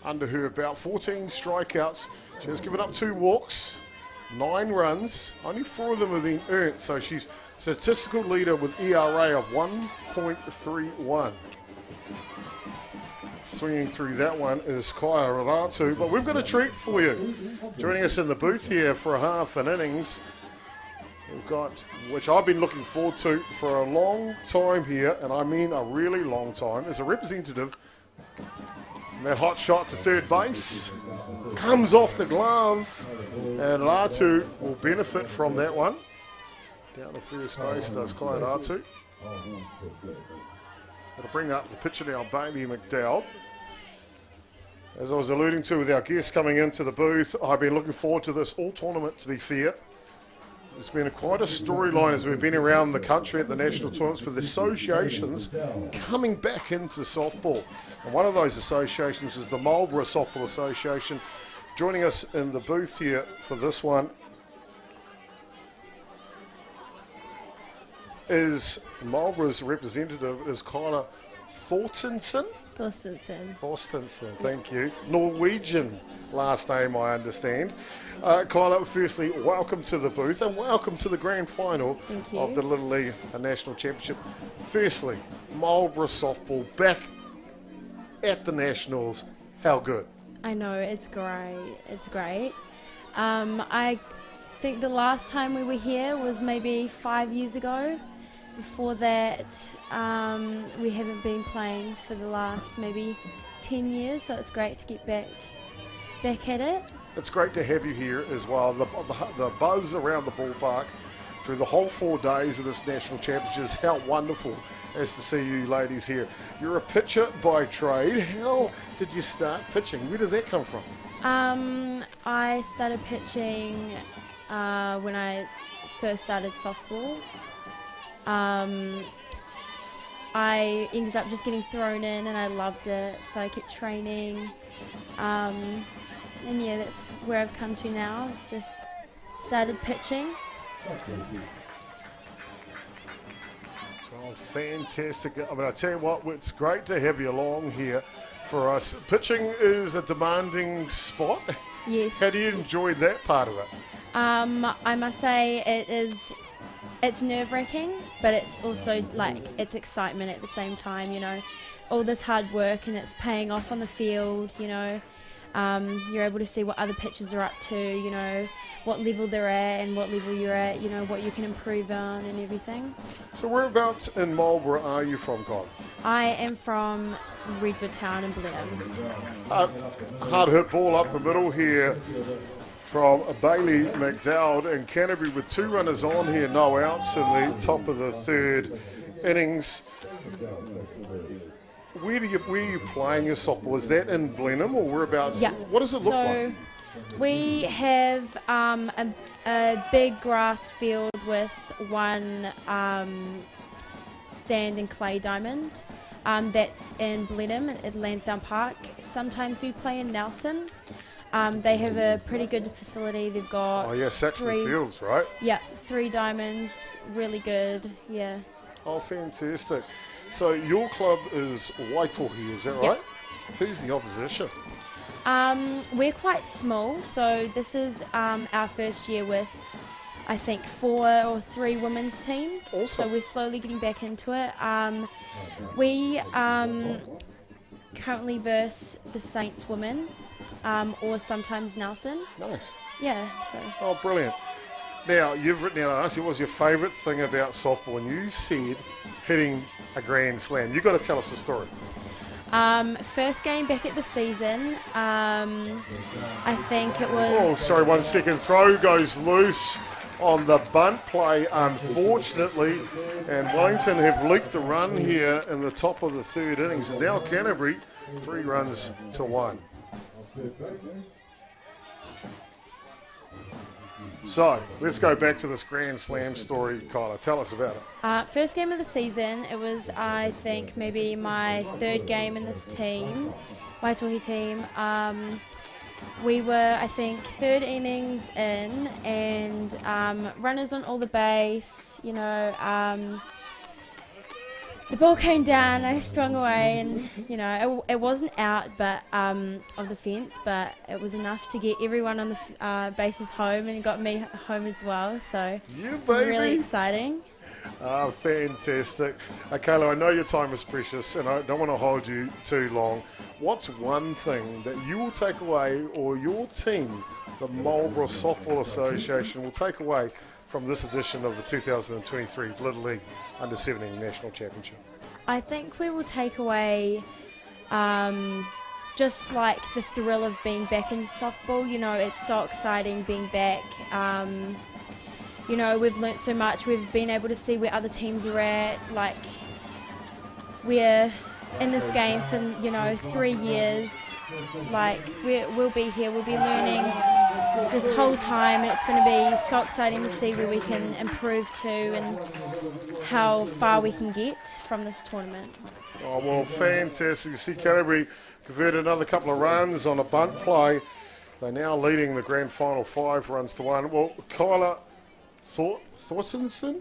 under her about 14 strikeouts. She has given up 2 walks, 9 runs. Only 4 of them have been earned. So she's statistical leader with ERA of 1.31. Swinging through that one is Kaya Ratu, but we've got a treat for you. Joining us in the booth here for a half an innings, we've got, which I've been looking forward to for a long time here, and I mean a really long time, is a representative. And that hot shot to third base comes off the glove, and Ratu will benefit from that one. Down to first base does Kaya Ratu. It'll bring up the pitcher now, Bailey McDowd. As I was alluding to with our guests coming into the booth, I've been looking forward to this all tournament, to be fair. There's been quite a storyline as we've been around the country at the national tournaments with associations coming back into softball. And one of those associations is the Marlborough Softball Association. Joining us in the booth here for this one is Marlborough's representative is Kyla Thorstensen, thank you. Norwegian last name, I understand. Kyla, firstly, welcome to the booth and welcome to the grand final of the Little League National Championship. Firstly, Marlborough softball back at the Nationals. How good? I know, it's great. I think the last time we were here was maybe 5 years ago. Before that, we haven't been playing for the last maybe 10 years, so it's great to get back at it. It's great to have you here as well. The buzz around the ballpark through the whole 4 days of this national championship is how wonderful as to see you ladies here. You're a pitcher by trade. How did you start pitching? Where did that come from? I started pitching when I first started softball. I ended up just getting thrown in and I loved it, so I kept training. And yeah, that's where I've come to now. I've just started pitching. Oh, fantastic. I mean, I tell you what, it's great to have you along here for us. Pitching is a demanding spot. Yes. How do you enjoy that part of it? I must say it's nerve-wracking, but it's also it's excitement at the same time, you know. All this hard work and it's paying off on the field, you know. You're able to see what other pitchers are up to, you know, what level they're at and what level you're at, you know, what you can improve on and everything. So whereabouts in Marlborough are you from, Colin? I am from Redwood Town in Blenheim. Hard hit ball up the middle here from Bailey McDowd and Canterbury with 2 runners on here, no outs in the top of the 3rd innings. Where are you playing your softball? Is that in Blenheim or whereabouts? Yeah. What does it look like? We have a big grass field with 1 sand and clay diamond. That's in Blenheim at Lansdowne Park. Sometimes we play in Nelson. They have a pretty good facility. They've got Saxton Fields, right? Yeah, 3 diamonds, really good. Yeah. Oh, fantastic! So your club is Waitohi, is that right? Who's the opposition? We're quite small, so this is our first year with, I think, 4 or 3 women's teams. Awesome. So we're slowly getting back into it. We currently verse the Saints women. Or sometimes Nelson. Nice. Yeah, so. Oh, brilliant. Now, you've written out, I asked you what was your favourite thing about softball, and you said hitting a grand slam. You've got to tell us the story. First game back at the season, I think it was... Oh, sorry, 1 second. Throw goes loose on the bunt play, unfortunately, and Wellington have leaked a run here in the top of the 3rd innings. And now Canterbury, 3 runs to 1. So, let's go back to this Grand Slam story, Kyla. Tell us about it. First game of the season, it was, I think, maybe my 3rd game in this team, Waitohi team. We were, I think, 3rd innings in, and runners on all the base, you know. The ball came down, I swung away, and, you know, it wasn't out but of the fence, but it was enough to get everyone on the bases home, and it got me home as well, so it's really exciting. Fantastic. Kayla, I know your time is precious and I don't want to hold you too long. What's one thing that you will take away, or your team, the Marlborough Softball Association, will take away from this edition of the 2023 Little League Under-17 National Championship? I think we will take away just like the thrill of being back in softball. You know, it's so exciting being back. You know, we've learnt so much. We've been able to see where other teams are at. Like, we're in this game for, 3 years. Like, we'll be here. We'll be learning this whole time, and it's going to be so exciting to see where we can improve to and how far we can get from this tournament. Oh, well, fantastic. You see Canterbury converted another couple of runs on a bunt play. They're now leading the grand final 5-1. Well, Kyla Thorstensen?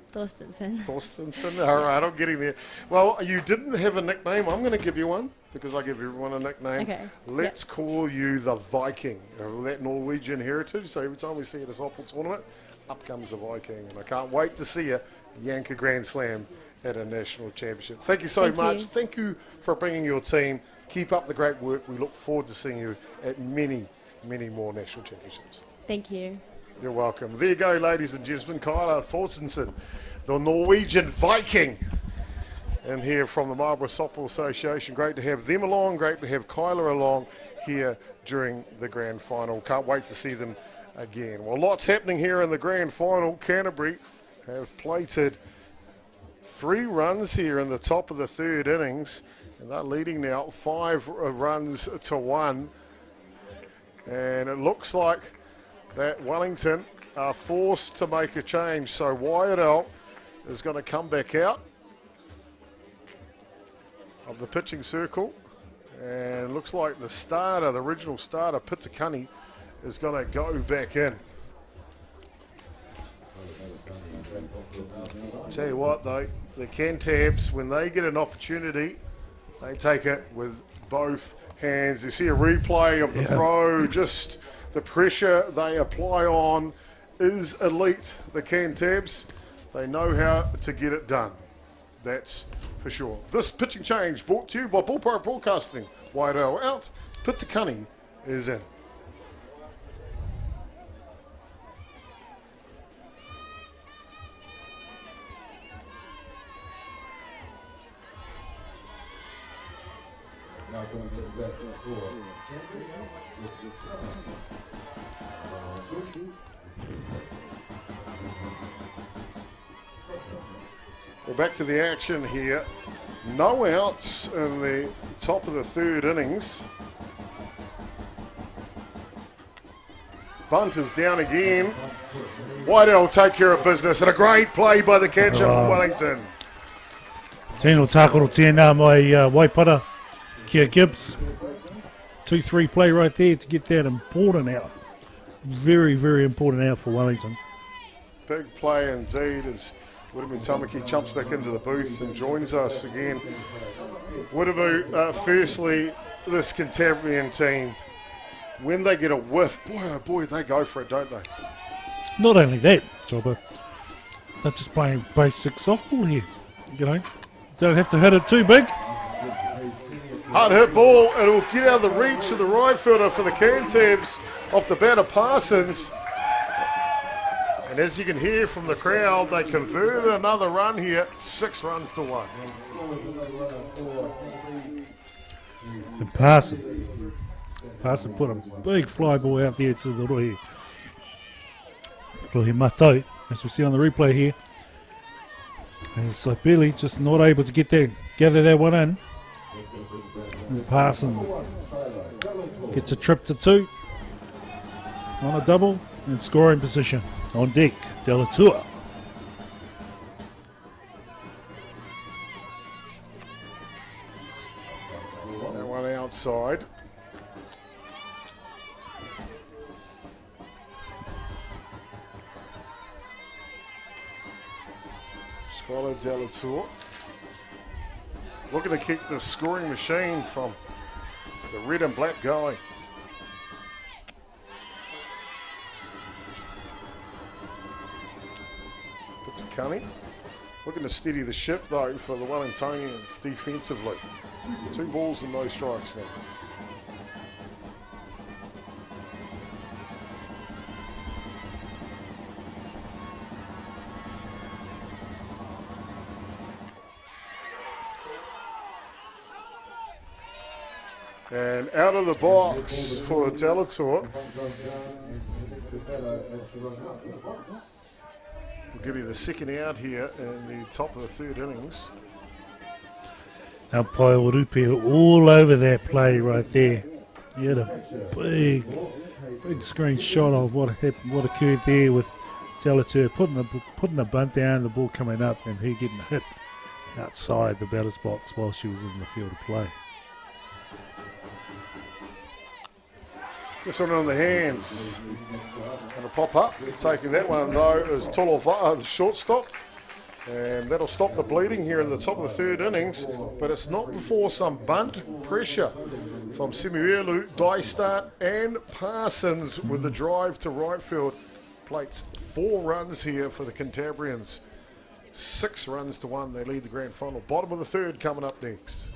All right, I'm getting there. Well, you didn't have a nickname. I'm going to give you one because I give everyone a nickname. Okay. Let's call you the Viking of that Norwegian heritage. So every time we see you at a softball tournament, up comes the Viking. And I can't wait to see you yank a Grand Slam at a national championship. Thank you so much. Thank you for bringing your team. Keep up the great work. We look forward to seeing you at many, many more national championships. Thank you. You're welcome. There you go, ladies and gentlemen. Kyla Thorstensen, the Norwegian Viking, and here from the Marlborough Softball Association. Great to have them along. Great to have Kyla along here during the grand final. Can't wait to see them again. Well, lots happening here in the grand final. Canterbury have plated 3 runs here in the top of the third innings, and they're leading now 5 runs to 1. And it looks like that Wellington are forced to make a change. So Wyatt is going to come back out of the pitching circle. And it looks like the starter, the original starter, Pitakani, is going to go back in. I'll tell you what, though, the Cantabs, when they get an opportunity, they take it with both hands. You see a replay of the throw, just the pressure they apply on is elite. The Cantabs, they know how to get it done. That's for sure. This pitching change brought to you by Ballpark Broadcasting. Wyatt out, Pitakani is in. Well, back to the action here. No outs in the top of the third innings. Bunt is down again. Wyatt will take care of business, and a great play by the catcher from Wellington. Tēnō tākoro tēnā mai Waipara, Kia Gibbs. 2-3 play right there to get that important out. Very, very important out for Wellington. Big play indeed as Wiramu Tamaki jumps back into the booth and joins us again. Wiramu, firstly, this Canterbury team, when they get a whiff, boy oh boy, they go for it, don't they? Not only that, Jobber, they're just playing basic softball here. Don't have to hit it too big. Hard hit ball, it'll get out of the reach of the right fielder for the Cantabs off the bat of Parsons. And as you can hear from the crowd, they converted another run here, 6 runs to 1. And Parson put a big fly ball out there to the Rohi Matau, as we see on the replay here. And so Billy just not able to gather that one in. And Parson gets a trip to 2 on a double and scoring position. On deck, Delatua. That one outside. Scholar Delatua looking to keep the scoring machine from the red and black going. Cunning Looking to steady the ship, though, for the Wellingtonians defensively. 2 balls and no strikes now. And out of the box for Delator. We'll give you the second out here in the top of the 3rd innings. Umpire Rupe all over that play right there. He had a big screen shot of what happened, what occurred there with Delator putting the bunt down, the ball coming up, and he getting hit outside the batter's box while she was in the field of play. This one on the hands. Going to pop up. Taking that one, though, is Tolova, the shortstop. And that'll stop the bleeding here in the top of the 3rd innings. But it's not before some bunt pressure from Simuelu, Dystart and Parsons with the drive to right field. Plates 4 runs here for the Cantabrians. 6 runs to 1. They lead the grand final. Bottom of the 3rd coming up next.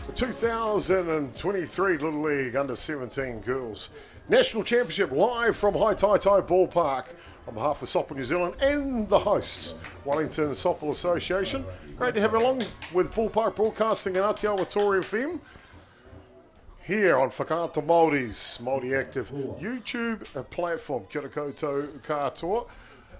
The 2023 Little League Under-17 Girls National Championship live from Hataitai Ballpark on behalf of Softball New Zealand and the hosts, Wellington Softball Association. Great to have you along with Ballpark Broadcasting and Aotearoa FM here on Whakaata Māori's Māori Active YouTube platform. Kia ora koutou katoa.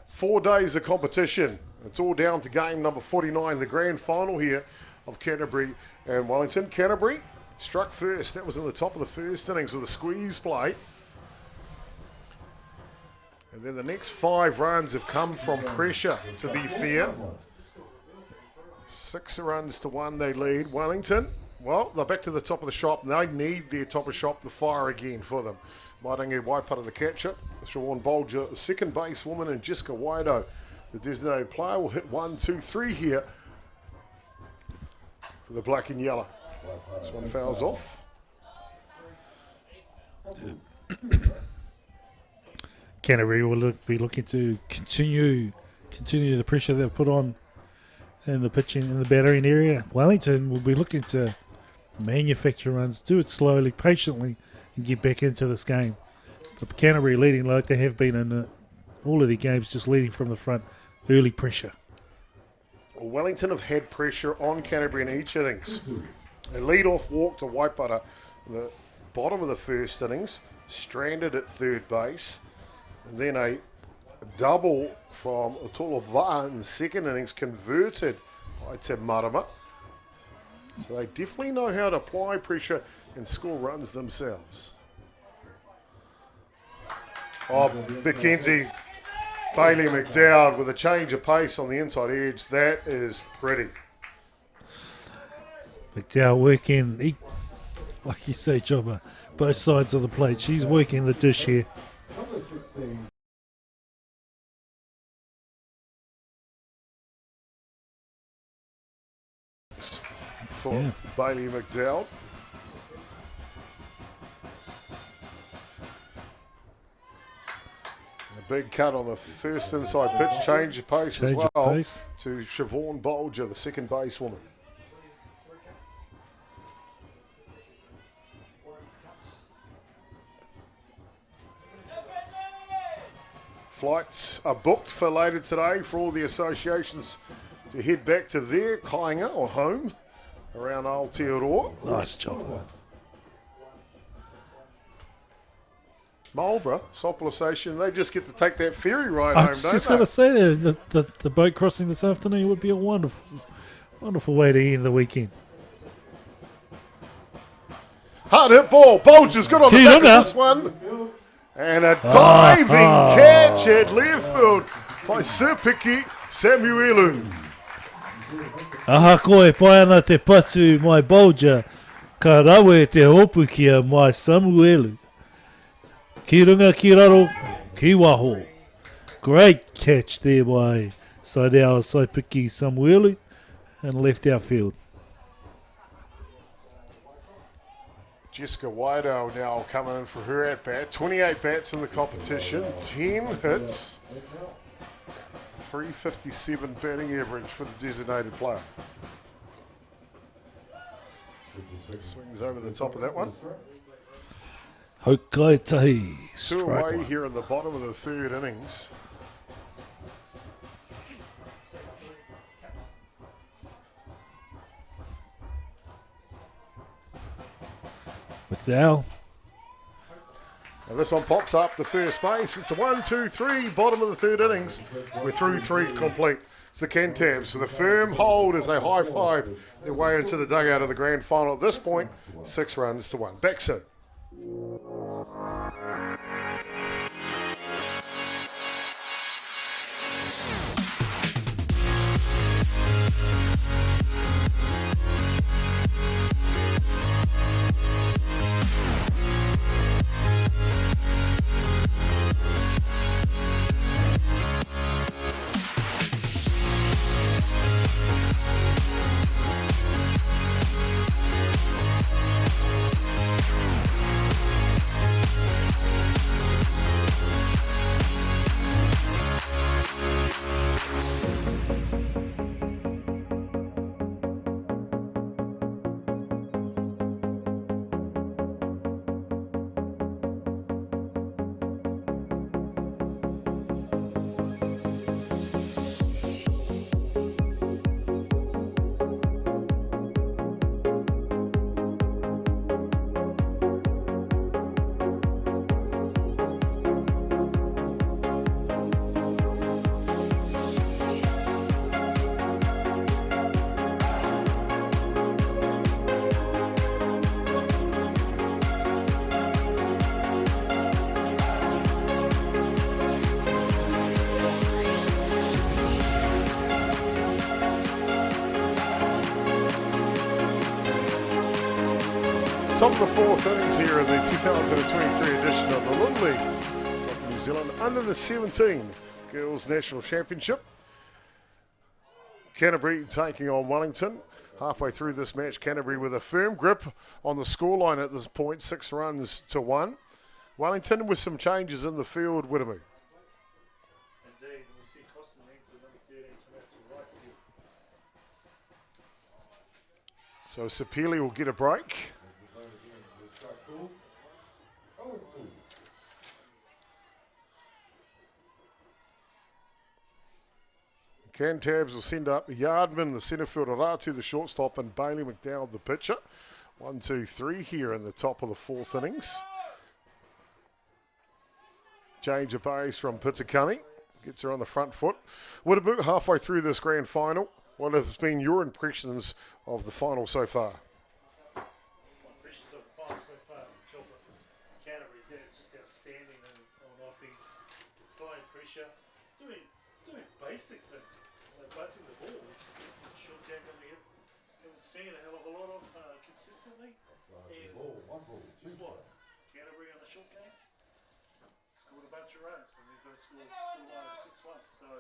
4 days of competition. It's all down to game number 49, the grand final here of Canterbury and Wellington. Canterbury struck first. That was in the top of the 1st innings with a squeeze play. And then the next 5 runs have come from pressure, to be fair. 6 runs to 1 they lead. Wellington, well, they're back to the top of the shop. They need their top of shop to fire again for them. Mairangi Waipara, the catcher. Siobhan Bolger, the second base woman, and Jessica Waido, the designated player, will hit 1, 2, 3 here for the black and yellow. This one fouls off. Canterbury will be looking to continue the pressure they've put on in the pitching in the battering area. Wellington will be looking to manufacture runs, do it slowly, patiently, and get back into this game. But Canterbury leading like they have been in all of their games, just leading from the front, early pressure. Well, Wellington have had pressure on Canterbury in each innings. A lead-off walk to Waipara in the bottom of the 1st innings, stranded at 3rd base, and then a double from Otolova in the 2nd innings, converted by Te Marama. So they definitely know how to apply pressure and score runs themselves. Oh, Mackenzie, Bailey McDowd with a change of pace on the inside edge. That is pretty. McDowell working, like you say, Jobber, both sides of the plate. She's working the dish here. For Bailey McDowell. big cut on the first inside pitch. Change of pace Change as of well pace. to Siobhan Bolger, the second basewoman. Flights are booked for later today for all the associations to head back to their kāinga or home around Aotearoa. Nice job. Marlborough, Sopola Station, they just get to take that ferry ride I home, was don't just they? going to say the boat crossing this afternoon would be a wonderful way to end the weekend. Hard hit ball. Bolger's got on the back of this one. And a diving catch at left field by Sipiki Samuelu. Aha koe, pai ana te patu mai Bolger, ka rawe te hopu kia mai Samuelu. Ki runga ki raro, ki waho. Great catch there by Saidao Saipiki Samuelu and left outfield. Jessica Wido now coming in for her at-bat. 28 bats in the competition, 10 hits, 357 batting average for the designated player. Swings over the top of that one. Hokai tahi. Two away here in the bottom of the third innings. McDowell. And this one pops up to first base. It's a 1-2-3, bottom of the third innings. We're through three complete. It's the Cantabs with a firm hold as they high-five their way into the dugout of the grand final. At this point, 6 runs to 1. Back soon. Top of the fourth innings here in the 2023 edition of the Little League South New Zealand Under the 17 Girls National Championship. Canterbury taking on Wellington. Halfway through this match, Canterbury with a firm grip on the scoreline at this point, 6 runs to 1. Wellington with some changes in the field, Whittamoo. Indeed, we see Costin needs a number 13 come out to right field. So Sapili will get a break. Cantabs will send up Yardman, the centre fielder, Ratu, the shortstop, and Bailey McDowell, the pitcher. 1-2-3 here in the top of the fourth innings. Change of base from Pitakani. Gets her on the front foot. Whittamoo, halfway through this grand final, what have been your impressions of the final so far? Impressions of the final so far, Canterbury did just outstanding on offense, applying pressure, doing basic things, batting the ball, which is a short game that we haven't seen a hell of a lot of consistently. And just what? Canterbury on the short game scored a bunch of runs, and they've got to score line 6-1. So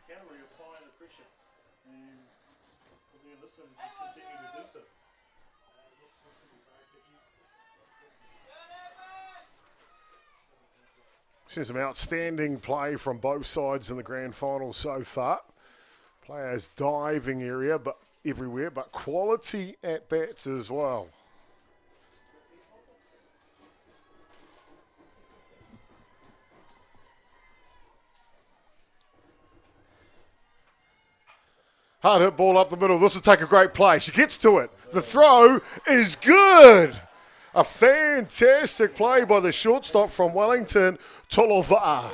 Canterbury applying the pressure, and we're going to listen and continue to do so. Seen some outstanding play from both sides in the grand final so far. Players diving area, but everywhere, but quality at bats as well. Hard hit ball up the middle. This will take a great play. She gets to it. The throw is good. A fantastic play by the shortstop from Wellington, Tolova'a.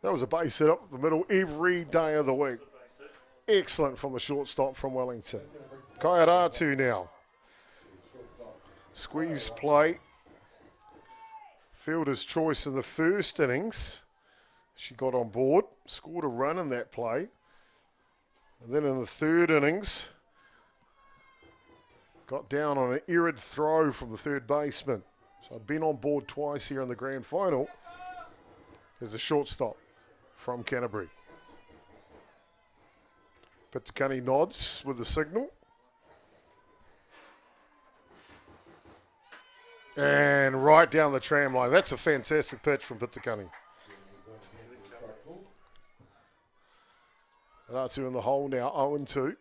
That was a base hit up the middle every day of the week. Excellent from the shortstop from Wellington. Kaiaratu now. Squeeze play. Fielder's choice in the first innings. She got on board, scored a run in that play. And then in the third innings, got down on an errant throw from the third baseman. So I've been on board twice here in the grand final as a shortstop from Canterbury. Pitakani nods with the signal. And right down the tram line. That's a fantastic pitch from Pitakani. Ratu in the hole now, 0-2.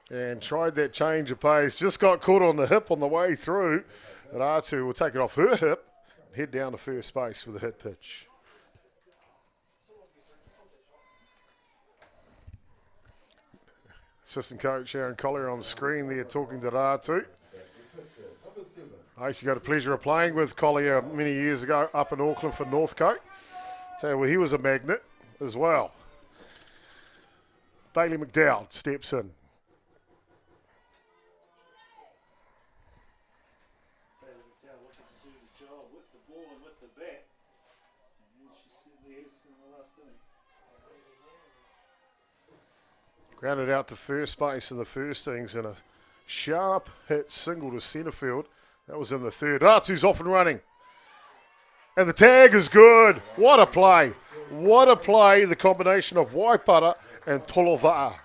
And tried that change of pace. Just got caught on the hip on the way through. Ratu will take it off her hip and head down to first base with a hit pitch. Assistant coach Aaron Collier on the screen there talking to Ratu. I used to go to pleasure of playing with Collier many years ago up in Auckland for Northcote. Tell you, well, he was a magnet as well. Bailey McDowell steps in. Grounded out to first base in the first innings and a sharp hit single to centre field. That was in the third. Ratu's off and running. And the tag is good. What a play. What a play, the combination of Waipara and Tolova'a.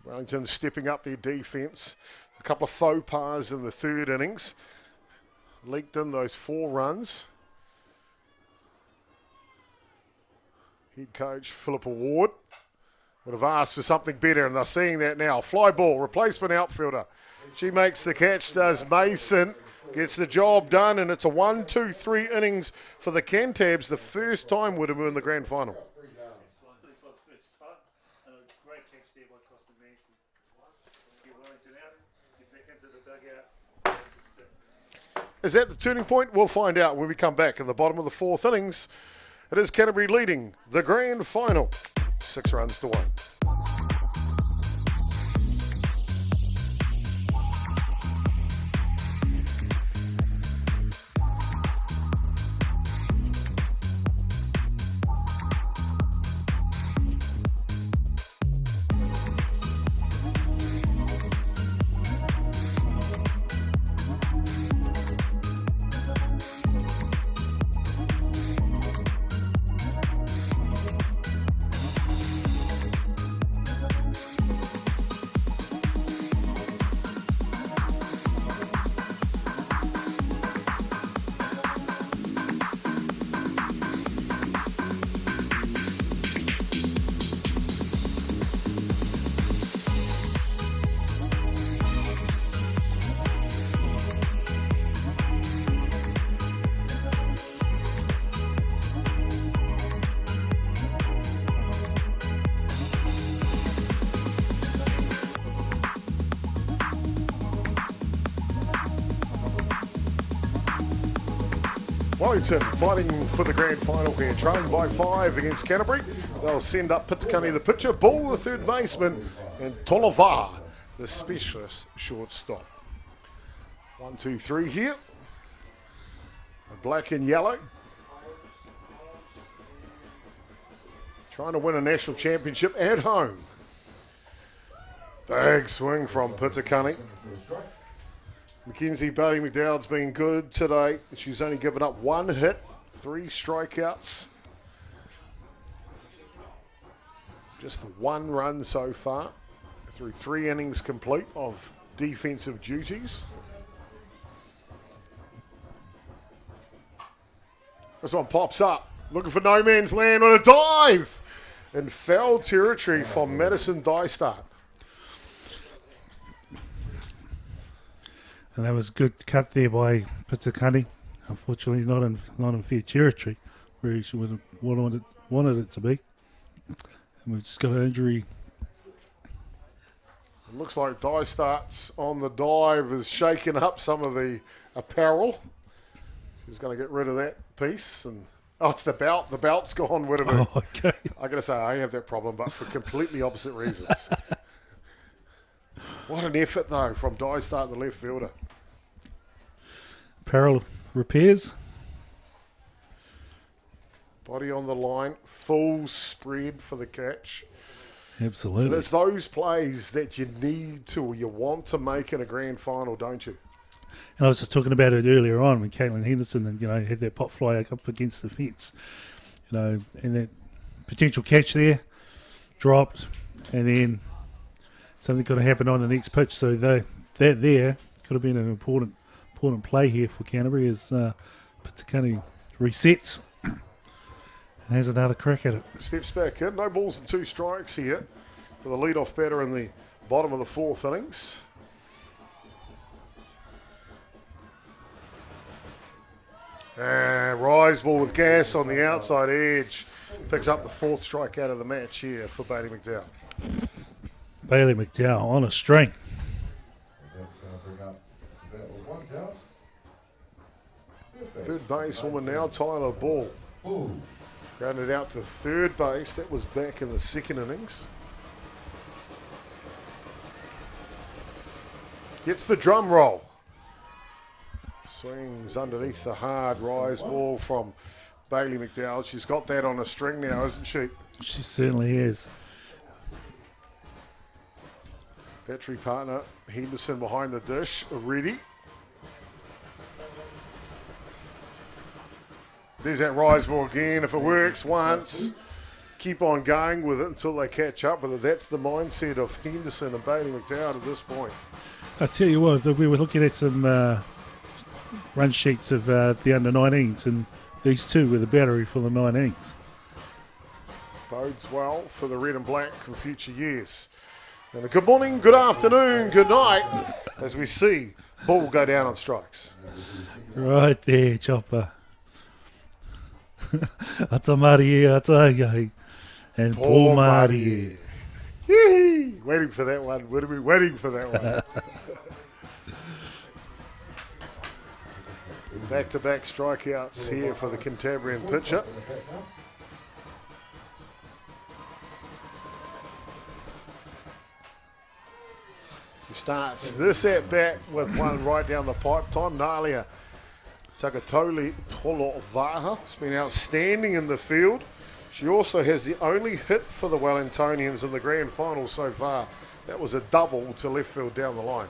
Wellington stepping up their defence. A couple of faux pas in the third innings. Leaked in those 4 runs. Head coach Philippa Ward would have asked for something better, and they're seeing that now. Fly ball, replacement outfielder. She makes the catch, does Mason. Gets the job done, and it's a 1-2-3 innings for the Cantabs. The first time would have been in the grand final. Is that the turning point? We'll find out when we come back in the bottom of the 4th innings. It is Canterbury leading the grand final, 6 runs to 1. Wellington fighting for the grand final here, trailed by 5 against Canterbury. They'll send up Pitakani the pitcher, Ball the third baseman, and Tolova'a the specialist shortstop. 1-2-3 here. Black and yellow. Trying to win a national championship at home. Big swing from Pitakani. Mackenzie Bailey McDowell's been good today. She's only given up 1 hit, 3 strikeouts. Just 1 run so far through 3 innings complete of defensive duties. This one pops up, looking for no man's land on a dive in foul territory from Madison Dystart. And that was a good cut there by Pitakani. Unfortunately, not in fair territory where she would have wanted it to be. And we've just got an injury. It looks like Dystart's on the dive is shaking up some of the apparel. She's going to get rid of that piece. And it's the belt. The belt's gone. Whatever. Oh, okay. I got to say, I have that problem, but for completely opposite reasons. What an effort, though, from Dystart, the left fielder. Apparel repairs. Body on the line, full spread for the catch. Absolutely. There's those plays that you need to or you want to make in a grand final, don't you? And I was just talking about it earlier on when Caitlin Henderson and had that pop fly up against the fence, and that potential catch there dropped, and then something could have happened on the next pitch. So that there could have been an important play here for Canterbury as Pitakani resets and has another crack at it. Steps back in, no balls and 2 strikes here for the leadoff batter in the bottom of the 4th innings. And rise ball with gas on the outside edge. Picks up the 4th strikeout of the match here for Bailey McDowell. Bailey McDowell on a string. Third basewoman now, Tyler Ball. Grounded out to third base. That was back in the 2nd innings. Gets the drum roll. Swings underneath the hard rise ball from Bailey McDowell. She's got that on a string now, isn't she? She certainly is. Battery partner Henderson behind the dish, ready. There's that rise ball again. If it works once, keep on going with it until they catch up with it. That's the mindset of Henderson and Bailey McDowell at this point. I tell you what, we were looking at some run sheets of the under-19s, and these two were the battery for the 19s. Bodes well for the red and black in future years. And a good morning, good afternoon, good night, as we see Ball go down on strikes. Right there, Chopper. Atamarie, Ataitai, and Paul Marie. Yee! Waiting for that one. What are we waiting for that one? Back-to-back strikeouts here for the Canterbury pitcher. He starts this at-bat with one right down the pipe. Time Nalia Takatoli Tolovaha has been outstanding in the field. She also has the only hit for the Wellingtonians in the grand final so far. That was a double to left field down the line.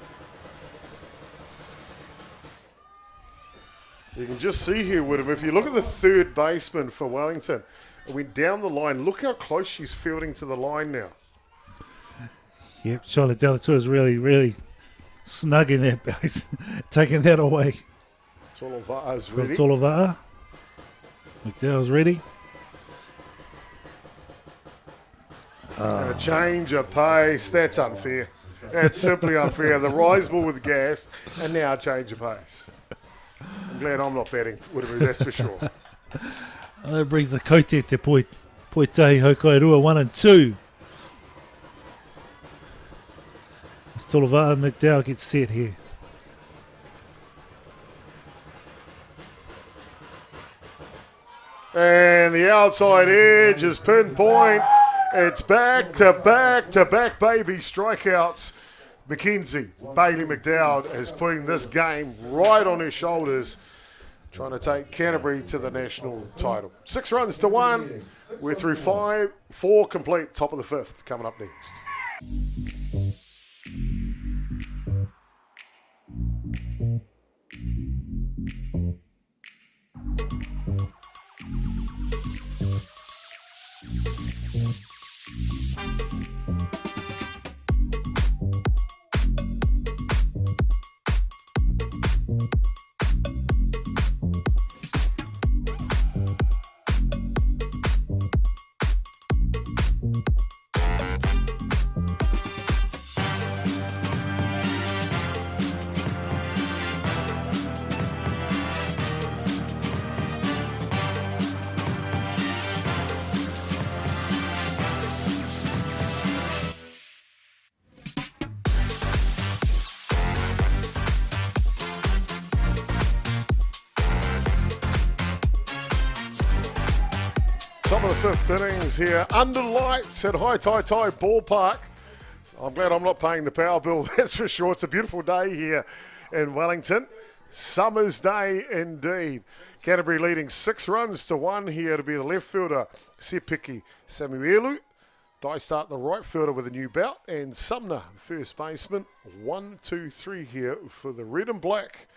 You can just see here, Woodham, if you look at the third baseman for Wellington, it went down the line. Look how close she's fielding to the line now. Yep, Charlotte Delator is really, really snug in that base, taking that away. Tolovaha's ready. Tolovaha. McDowell's ready. And a change of pace. That's unfair. That's simply unfair. The rise ball with gas, and now a change of pace. I'm glad I'm not batting, that's for sure. That brings the kote te Poitei Hokairua 1 and 2. As Tolovaha and McDowell gets set here. And the outside edge is pinpoint. It's back-to-back-to-back baby strikeouts. Mackenzie Bailey McDowell is putting this game right on her shoulders. trying to take Canterbury to the national title. 6 runs to 1. We're through 4 complete, top of the 5th, coming up next. Top of the 5th innings here, under lights at Hataitai Ballpark. I'm glad I'm not paying the power bill, that's for sure. It's a beautiful day here in Wellington. Summer's day indeed. Canterbury leading 6 runs to 1 here to be the left fielder, Sepiki Samuelu. Dystart, the right fielder with a new bout, and Sumner, first baseman. 1, 2, 3 here for the red and black,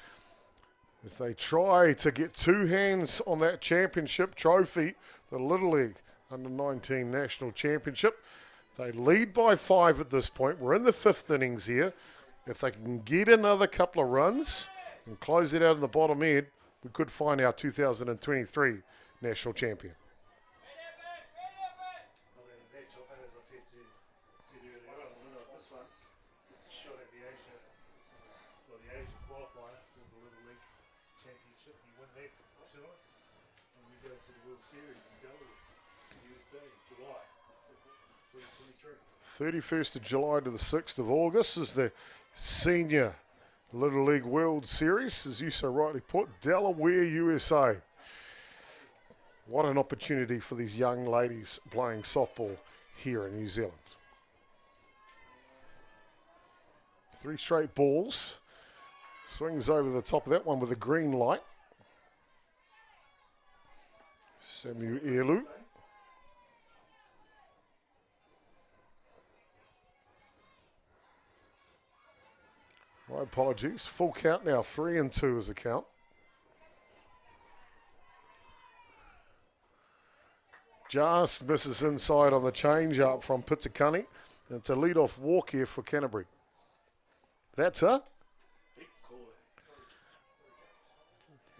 as they try to get 2 hands on that championship trophy, the Little League Under-19 National Championship. They lead by 5 at this point. We're in the 5th innings here. If they can get another couple of runs and close it out in the bottom end, we could find our 2023 national champion. Championship, you win that tour, and we go to the World Series in Canterbury, USA, July 2023. 31st of July to the 6th of August is the Senior Little League World Series, as you so rightly put, Delaware, USA. What an opportunity for these young ladies playing softball here in New Zealand. 3 straight balls. Swings over the top of that one with a green light. Samuelu. My apologies. Full count now. 3-2 is the count. Just misses inside on the change-up from Pitakani. And it's a lead-off walk here for Canterbury. That's a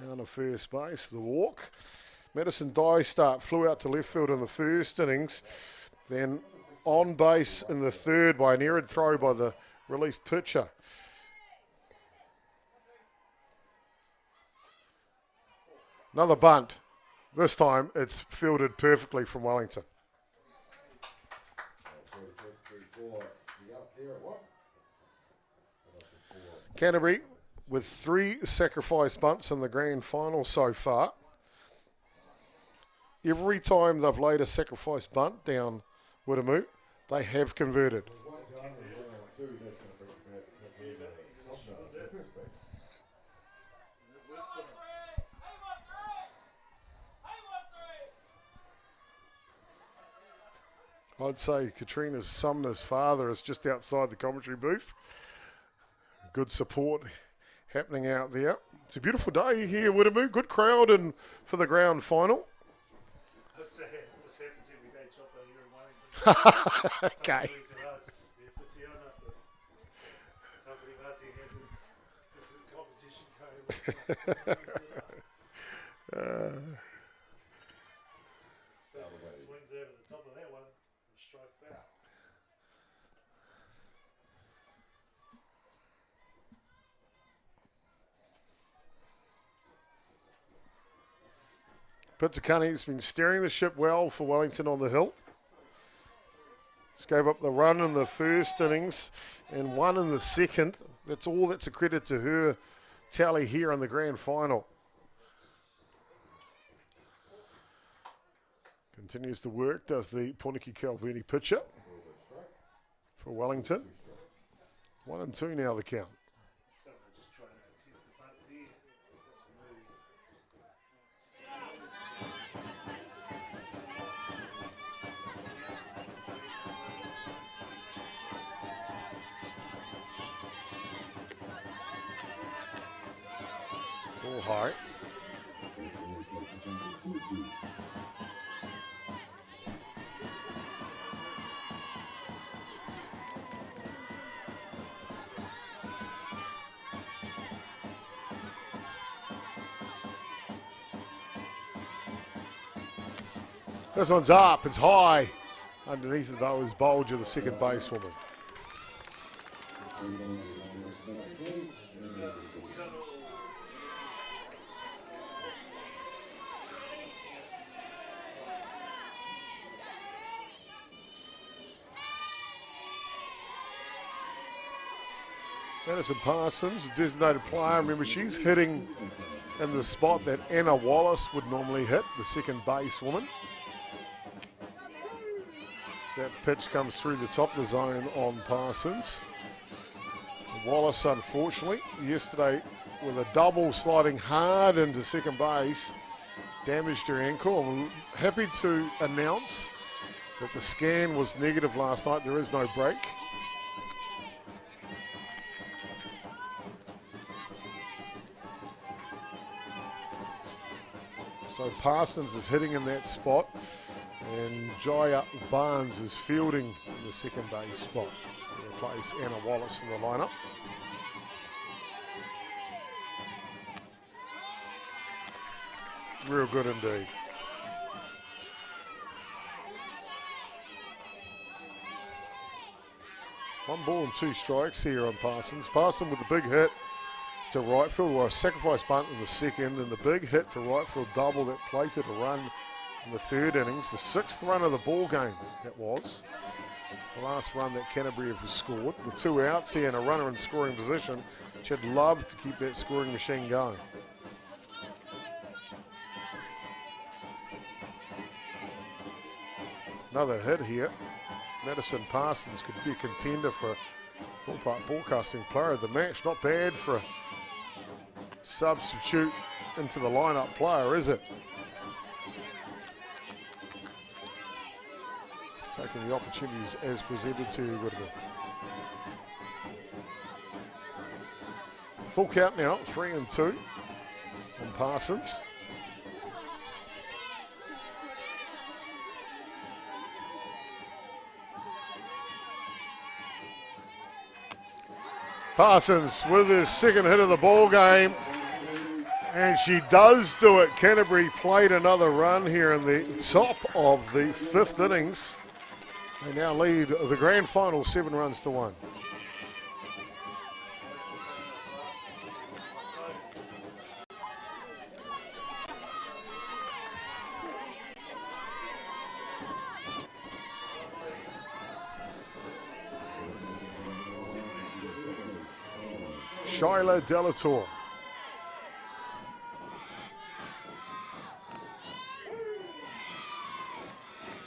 down to first base, the walk. Madison Dystart flew out to left field in the first innings. Then on base in the 3rd by an errant throw by the relief pitcher. Another bunt. This time it's fielded perfectly from Wellington. Canterbury with 3 sacrifice bunts in the grand final so far. Every time they've laid a sacrifice bunt down Wiremu, they have converted. I'd say Katrina Sumner's father is just outside the commentary booth. Good support happening out there. It's a beautiful day here, Wiremu. Good crowd and for the ground final. This happens every day, Chopper, here in Wellington. Okay. Swings over the top of that one and strike foul. Pitakani's been steering the ship well for Wellington on the hill. Just gave up the run in the first innings and 1 in the second. That's all that's a credit to her tally here in the grand final. Continues to work, does the Poniki Kalpini pitcher for Wellington. 1-2 now the count. Ball high. This one's up, it's high. Underneath it though is Bolger, the second basewoman. Madison Parsons, designated player. Remember, she's hitting in the spot that Anna Wallace would normally hit, the second basewoman. That pitch comes through the top of the zone on Parsons. Wallace, unfortunately, yesterday with a double sliding hard into second base, damaged her ankle. I'm happy to announce that the scan was negative last night. There is no break. So Parsons is hitting in that spot, and Jaya Barnes is fielding in the second base spot to replace Anna Wallace in the lineup. Real good indeed. One ball and two strikes here on Parsons. Parsons with the big hit to right field, or a sacrifice bunt in the second, and the big hit to right field double that plated a run in the third innings. The sixth run of the ball game, that was. The last run that Canterbury have scored. With two outs here and a runner in scoring position, she'd love to keep that scoring machine going. Another hit here. Madison Parsons could be a contender for Ballpark Broadcasting Player of the Match. Not bad for a substitute into the lineup player, is it? Taking the opportunities as presented to you, Goodman. Full count now, 3-2 on Parsons. Parsons with his second hit of the ball game, and she does do it. Canterbury played another run here in the top of the fifth innings. They now lead the grand final 7-1. Shyla Delator.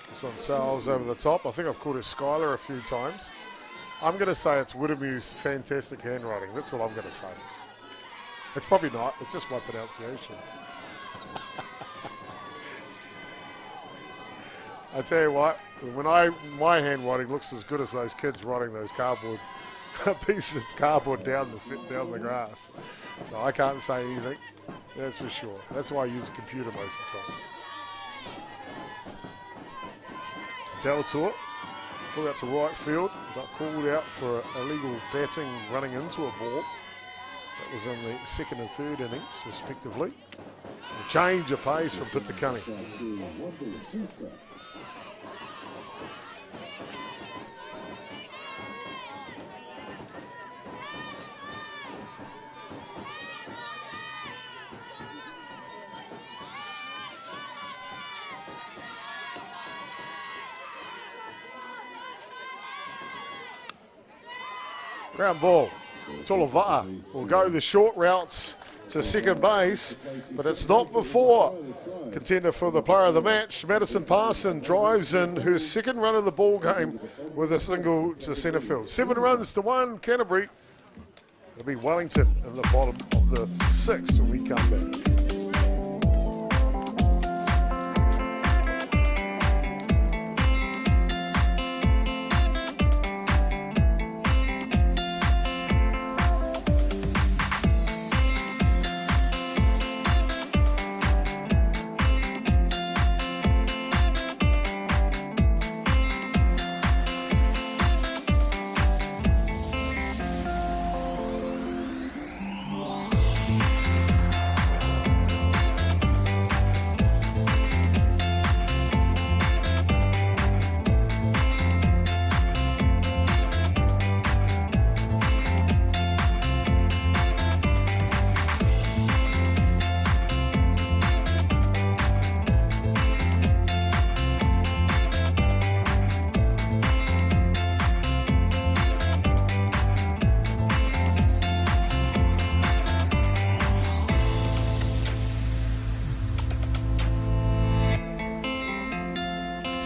This one sails over the top. I think I've called her Skylar a few times. I'm going to say it's Widemew's fantastic handwriting. That's all I'm going to say. It's probably not. It's just my pronunciation. I tell you what, my handwriting looks as good as those kids writing those cardboard pieces of cardboard down the grass. So I can't say anything. That's for sure. That's why I use a computer most of the time. Delator flew out to right field, got called out for illegal batting running into a ball. That was in the second and third innings, respectively. A change of pace from Pitakani. Ground ball. Tolova'a will go the short route to second base, but it's not before. Contender for the player of the match, Madison Parsons drives in her second run of the ball game with a single to centre field. 7-1, Canterbury. It'll be Wellington in the bottom of the sixth when we come back.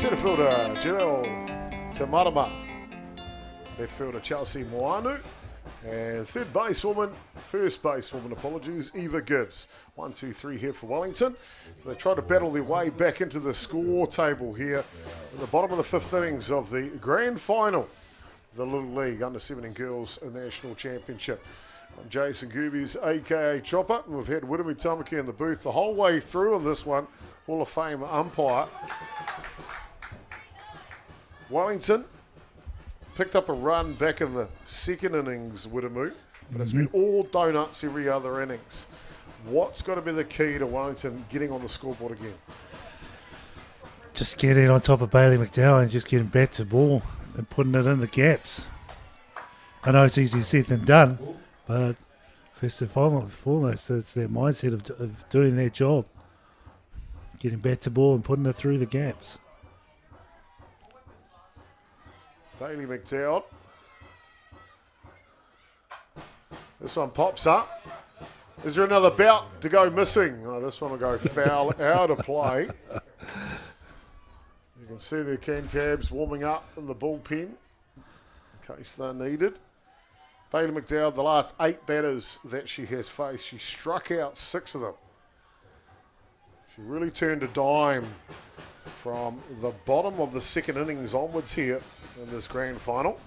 Centre fielder, Gilles Tamarama. Left fielder, Chelsea Moanu. And first basewoman, apologies, Eva Gibbs. 1, 2, 3 here for Wellington. So they try to battle their way back into the score table here at the bottom of the 5th innings of the grand final of the Little League Under 17 Girls National Championship. I'm Jason Goobies, aka Chopper, and we've had Wirumi Tamaki in the booth the whole way through on this one. Hall of Fame umpire. Wellington picked up a run back in the second innings, Wiremu, but it's been all donuts every other innings. What's got to be the key to Wellington getting on the scoreboard again? Just getting on top of Bailey McDowell and just getting back to ball and putting it in the gaps. I know it's easier said than done, but first and foremost, it's their mindset of doing their job. Getting back to ball and putting it through the gaps. Bailey McDowell. This one pops up. Is there another bout to go missing? Oh, this one will go foul out of play. You can see the Cantabs warming up in the bullpen in case they're needed. Bailey McDowell, the last 8 batters that she has faced, she struck out 6 of them. She really turned a dime from the bottom of the second innings onwards here in this grand final.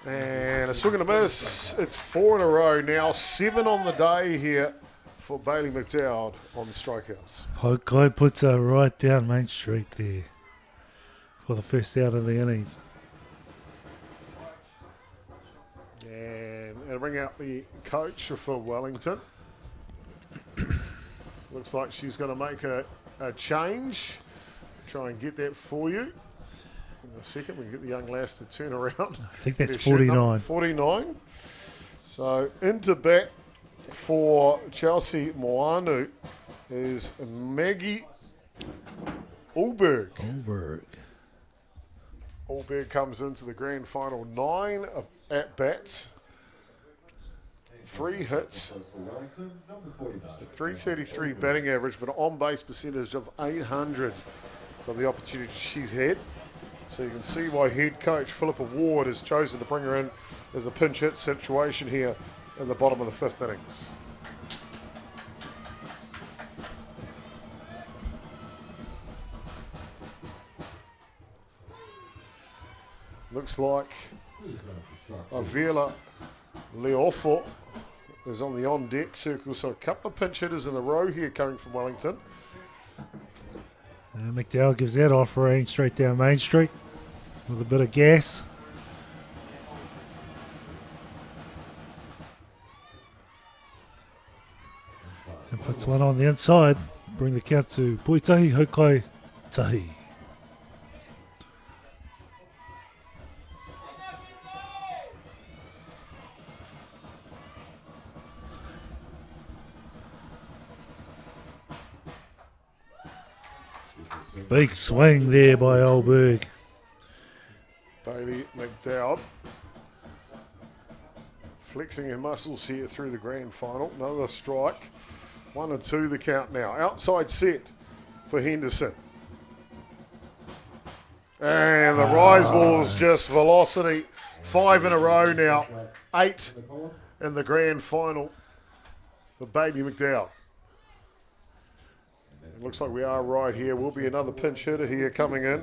And a swing and a miss. It's 4 in a row now. 7 on the day here for Bailey McDowell on the strikeouts. Hokai puts her right down Main Street there for the first out of the innings. And bring out the coach for Wellington. Looks like she's going to make a change. Try and get that for you. In a second, we can get the young lass to turn around. I think that's 49. 49. So into bat for Chelsea Moanu is Maggie Ulberg. Ulberg comes into the grand final, 9 at-bats, 3 hits, so 333 batting average, but an on-base percentage of 800 for the opportunity she's had. So you can see why head coach Philippa Ward has chosen to bring her in as a pinch hit situation here in the bottom of the 5th innings. Looks like Avila Leofo is on the on-deck circle, so a couple of pinch hitters in a row here coming from Wellington. And McDowell gives that off range straight down Main Street with a bit of gas. And puts one on the inside. Bring the count to Puitahi Hokai Tahi. Big swing there by Ulberg. Bailey McDowell flexing her muscles here through the grand final. Another strike. 1 and 2 the count now. Outside set for Henderson. And the rise ball's just velocity. 5 in a row now. 8 in the grand final for Bailey McDowell. It looks like we are right here. Will be another pinch hitter here coming in.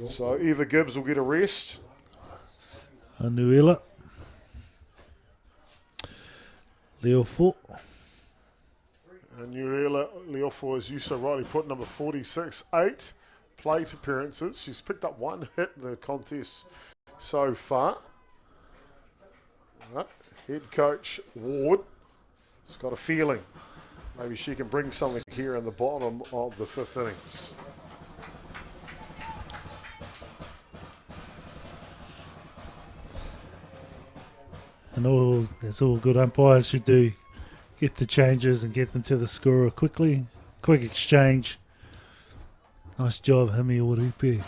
So Eva Gibbs will get a rest. Anuela. Leofo. Anuela Leofo, as you so rightly put, number 46, 8 plate appearances. She's picked up 1 hit in the contest so far. Right. Head coach Ward has got a feeling maybe she can bring something here in the bottom of the 5th innings. And that's all good umpires should do. Get the changes and get them to the scorer quickly. Quick exchange. Nice job, Himi Orupe.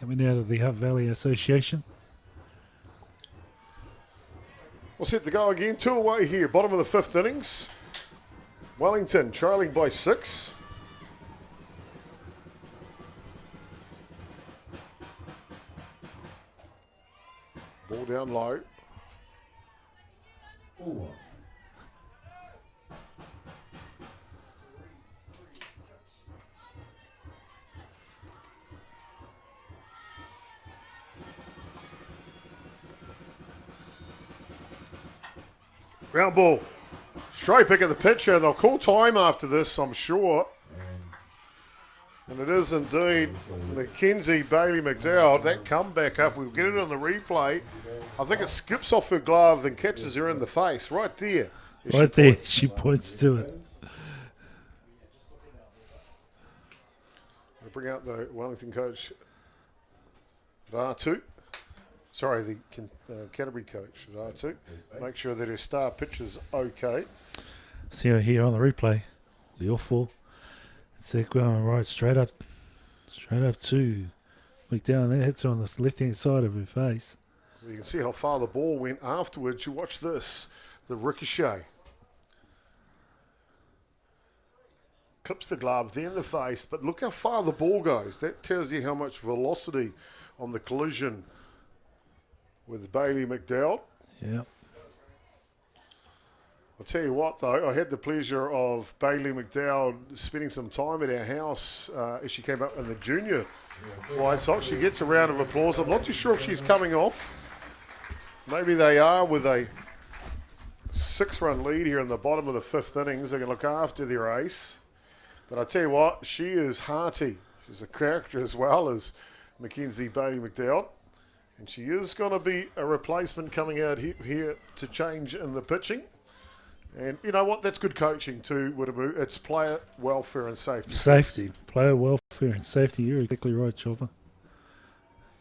coming out of the Hutt Valley Association. We'll set to go again. 2 away here. Bottom of the 5th innings. Wellington trailing by 6. Ball down low. Ground ball. Straight pick of the pitcher. They'll call time after this, I'm sure. And it is indeed Mackenzie Bailey McDowell. That comeback up, we'll get it on the replay. I think it skips off her glove and catches her in the face right there. Right there, she points to it. We'll bring out the Wellington coach, R2. Sorry, the Canterbury coach, R2. Make sure that her star pitcher's okay. See her here on the replay. The awful. It's that going right straight up to McDowell. That hits her on the left-hand side of her face. You can see how far the ball went afterwards. You watch this, the ricochet. Clips the glove, then the face, but look how far the ball goes. That tells you how much velocity on the collision with Bailey McDowell. Yeah. I'll tell you what, though, I had the pleasure of Bailey McDowell spending some time at our house as she came up in the junior White Sox. She gets a round of applause. I'm not too sure if she's coming off. Maybe they are with a 6-run lead here in the bottom of the 5th innings. They're going to look after their ace. But I tell you what, she is hearty. She's a character as well as Mackenzie Bailey McDowell. And she is going to be a replacement coming out here to change in the pitching. And you know what? That's good coaching too, Widamu. It's player welfare and safety. Safety. Player welfare and safety. You're exactly right, Chopper.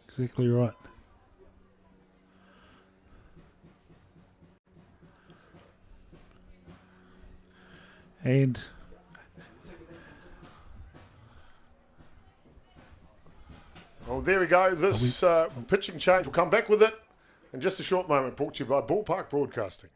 Exactly right. And well, there we go. This pitching change, we'll come back with it in just a short moment. Brought to you by Ballpark Broadcasting.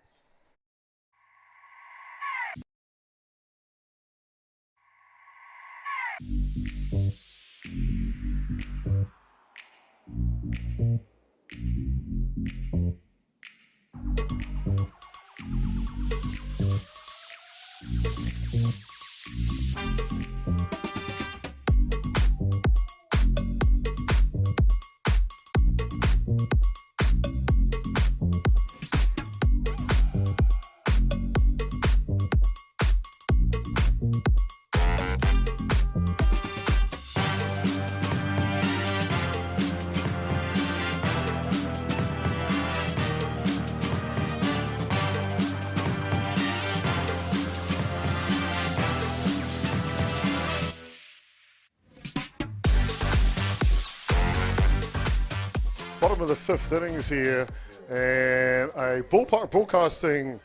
Bottom of the 5th innings here, and a Ballpark Broadcasting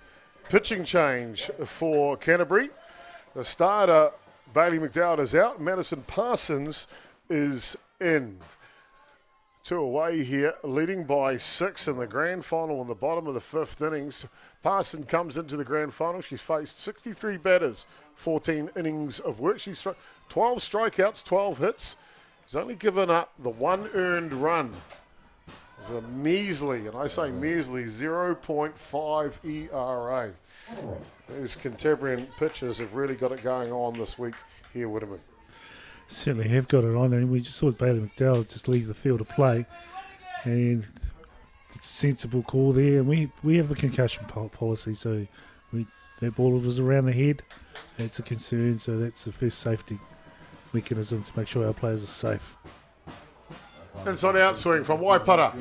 pitching change for Canterbury. The starter, Bailey McDowell, is out. Madison Parsons is in. 2 away here, leading by 6 in the grand final in the bottom of the 5th innings. Parsons comes into the grand final. She's faced 63 batters, 14 innings of work. She's 12 strikeouts, 12 hits. She's only given up the 1 earned run. A measly, and I say measly, 0.5 ERA. These Canterbury pitchers have really got it going on this week here, Widamu. Certainly have got it on, and we just saw Bailey McDowell just leave the field of play, and it's a sensible call there. And we have the concussion policy, so that ball was around the head. It's a concern, so that's the first safety mechanism to make sure our players are safe. Inside outswing from Waipara.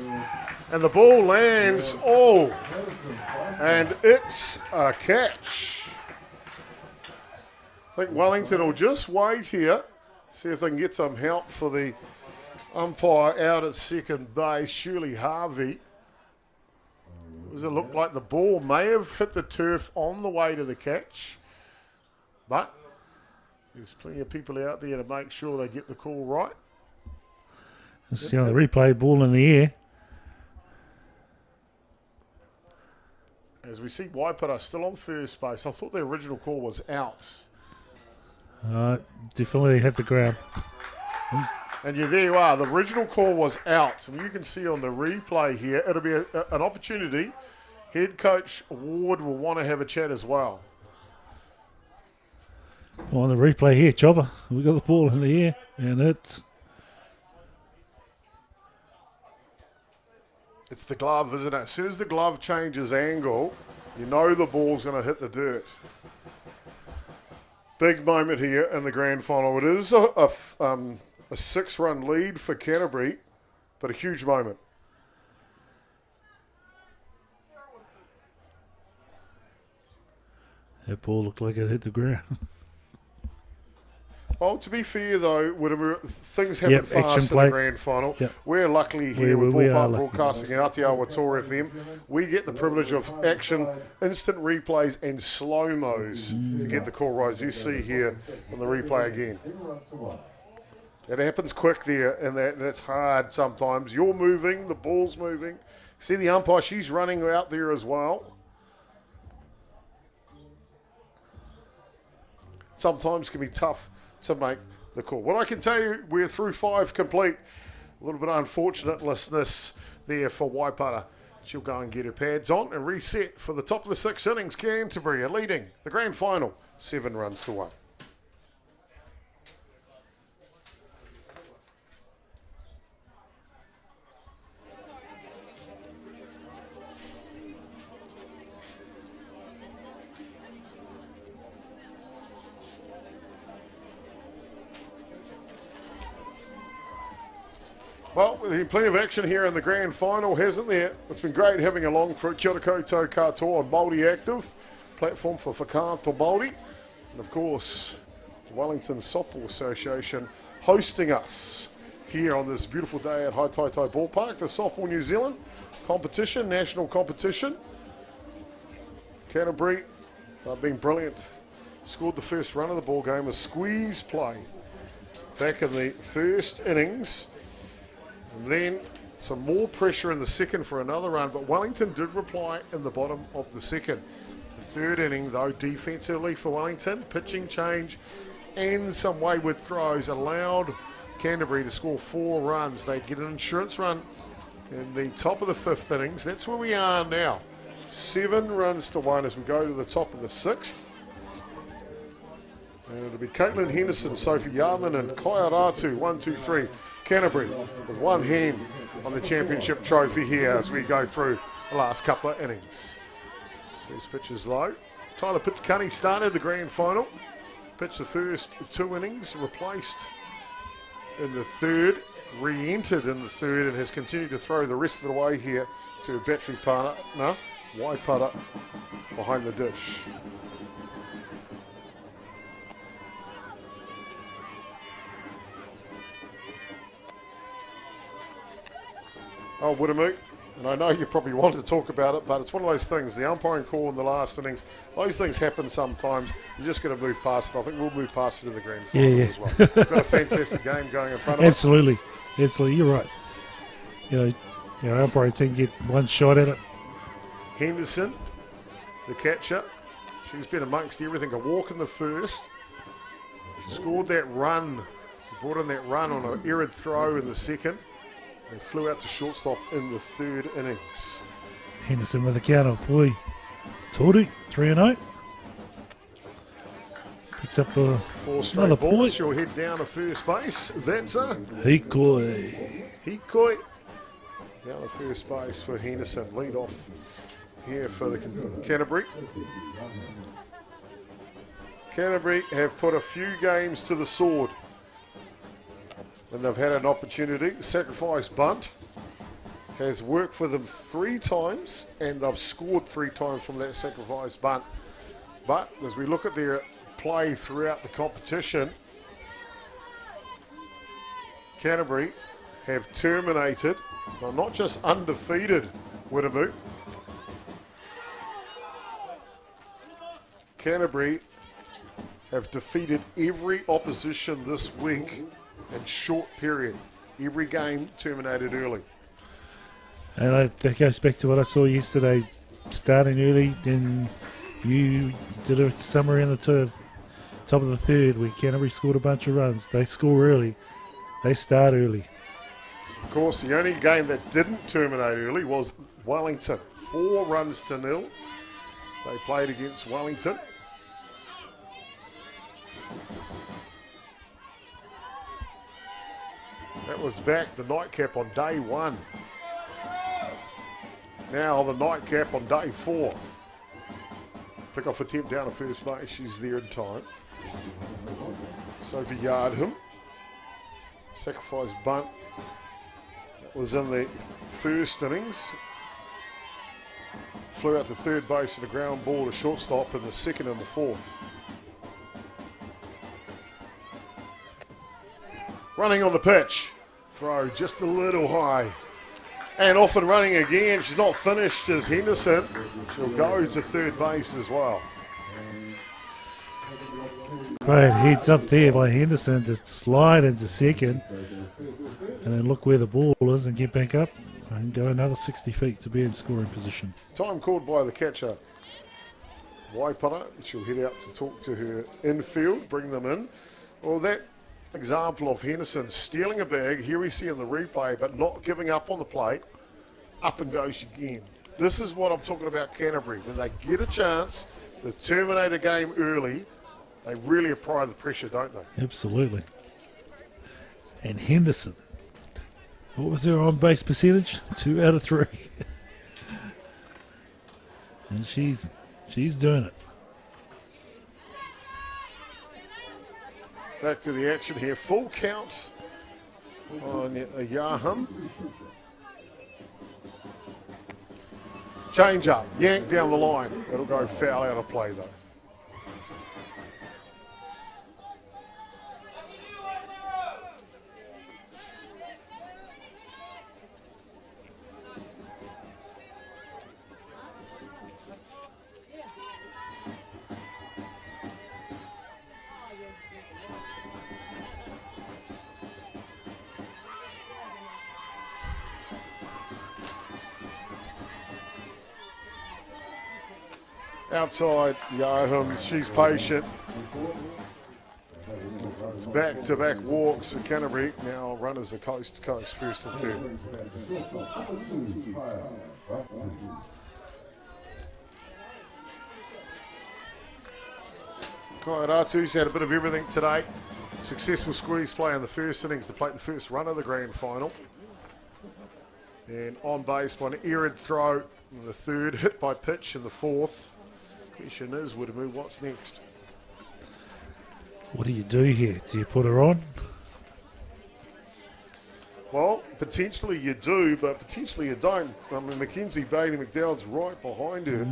And the ball lands. Oh! And it's a catch. I think Wellington will just wait here. See if they can get some help for the umpire out at second base, Shirley Harvey. Does it look like the ball may have hit the turf on the way to the catch? But there's plenty of people out there to make sure they get the call right. See on the replay, ball in the air. As we see Waipara still on first base. I thought the original call was out. Definitely hit the ground. And there you are. The original call was out. And you can see on the replay here, it'll be an opportunity. Head coach Ward will want to have a chat as well. On the replay here, Chopper. We got the ball in the air, and it's the glove, isn't it? As soon as the glove changes angle, you know the ball's going to hit the dirt. Big moment here in the grand final. It is a 6-run lead for Canterbury, but a huge moment. that ball looked like it hit the ground. Well, to be fair, though, things happen fast in the grand final. Yep. We're luckily here with we are Ballpark lucky. Broadcasting and Aotearoa Tour FM. We get the privilege of action, instant replays, and slow-mos to get the call right, as you see here in the replay again. It happens quick there, and it's hard sometimes. You're moving, the ball's moving. See the umpire, she's running out there as well. Sometimes can be tough to make the call. What I can tell you, we're through 5 complete. A little bit of unfortunateness there for Waipara. She'll go and get her pads on and reset for the top of the 6 innings. Canterbury are leading the grand final 7 runs to 1. Well, there's been plenty of action here in the grand final, hasn't there? It's been great having along for Kia ora koutou katoa on Māori Active, platform for whakaato Māori. And of course, the Wellington Softball Association hosting us here on this beautiful day at Hataitai Ballpark, the Softball New Zealand competition, national competition. Canterbury, they've been brilliant. Scored the first run of the ball game, a squeeze play back in the first innings. And then some more pressure in the second for another run, but Wellington did reply in the bottom of the second. The third inning, though, defensively for Wellington, pitching change and some wayward throws allowed Canterbury to score 4 runs. They get an insurance run in the top of the 5th innings. That's where we are now. 7 runs to 1 as we go to the top of the 6th. And it'll be Caitlin Henderson, Sophie Yarman and Kaya Ratu, 1, 2, 3. Canterbury with one hand on the championship trophy here as we go through the last couple of innings. First pitch is low. Tyler Pitakani started the grand final. Pitched the first 2 innings, replaced in the third, re-entered in the third and has continued to throw the rest of the way here to a battery partner, Waipara, behind the dish. Oh, Widdamoot, and I know you probably want to talk about it, but it's one of those things, the umpiring call in the last innings, those things happen sometimes. You're just going to move past it. I think we'll move past it in the grand final as well. We've got a fantastic game going in front of us. Absolutely, you're right. You know, our umpiring team get one shot at it. Henderson, the catcher, she's been amongst everything. A walk in the first. She scored that run, brought in that run on an errant throw in the second. They flew out to shortstop in the third innings. Henderson with a count of Toru, 3-0. Picks up 4 straight another balls. point. She'll head down to first base. That's a Hikoi. Down to first base for Henderson. Lead off here for the Canterbury. Canterbury have put a few games to the sword. And they've had an opportunity. Sacrifice bunt has worked for them 3 times, and they've scored 3 times from that sacrifice bunt. But as we look at their play throughout the competition, Canterbury have terminated, well, not just undefeated, Widdamoot. Canterbury have defeated every opposition this week in short period. Every game terminated early. And that goes back to what I saw yesterday, starting early, and you did a summary in the top of the third where Canterbury scored a bunch of runs. They score early. They start early. Of course, the only game that didn't terminate early was Wellington. 4-0. They played against Wellington. That was back the nightcap on day 1. Now the nightcap on day 4. Pick-off attempt down to first base. She's there in time. Sophie Yardham. Sacrifice bunt. That was in the first innings. Flew out to third base and a ground ball to shortstop in the second and the fourth. Running on the pitch. Throw just a little high. And off and running again. She's not finished as Henderson. She'll go to third base as well. Great heads up there by Henderson to slide into second. And then look where the ball is and get back up and go another 60 feet to be in scoring position. Time called by the catcher. Waipara. She'll head out to talk to her infield, bring them in. Well, that example of Henderson stealing a bag, here we see in the replay, but not giving up on the plate. Up and goes again. This is what I'm talking about Canterbury. When they get a chance to terminate a game early, they really apply the pressure, don't they? Absolutely. And Henderson, what was her on-base percentage? 2 out of 3. And she's doing it. Back to the action here. Full count on Yaham. Change up. Yank down the line. It'll go foul out of play though. Outside, Yaham, she's patient. So it's back-to-back walks for Canterbury. Now runners are coast to coast, first and third. Ratu's had a bit of everything today. Successful squeeze play in the first innings to play the first run of the grand final. And on base by an errant throw in the third, hit by pitch in the fourth. Question is, Widamu, what's next? What do you do here? Do you put her on? Well, potentially you do, but potentially you don't. I mean, Mackenzie Bailey McDowell's right behind her.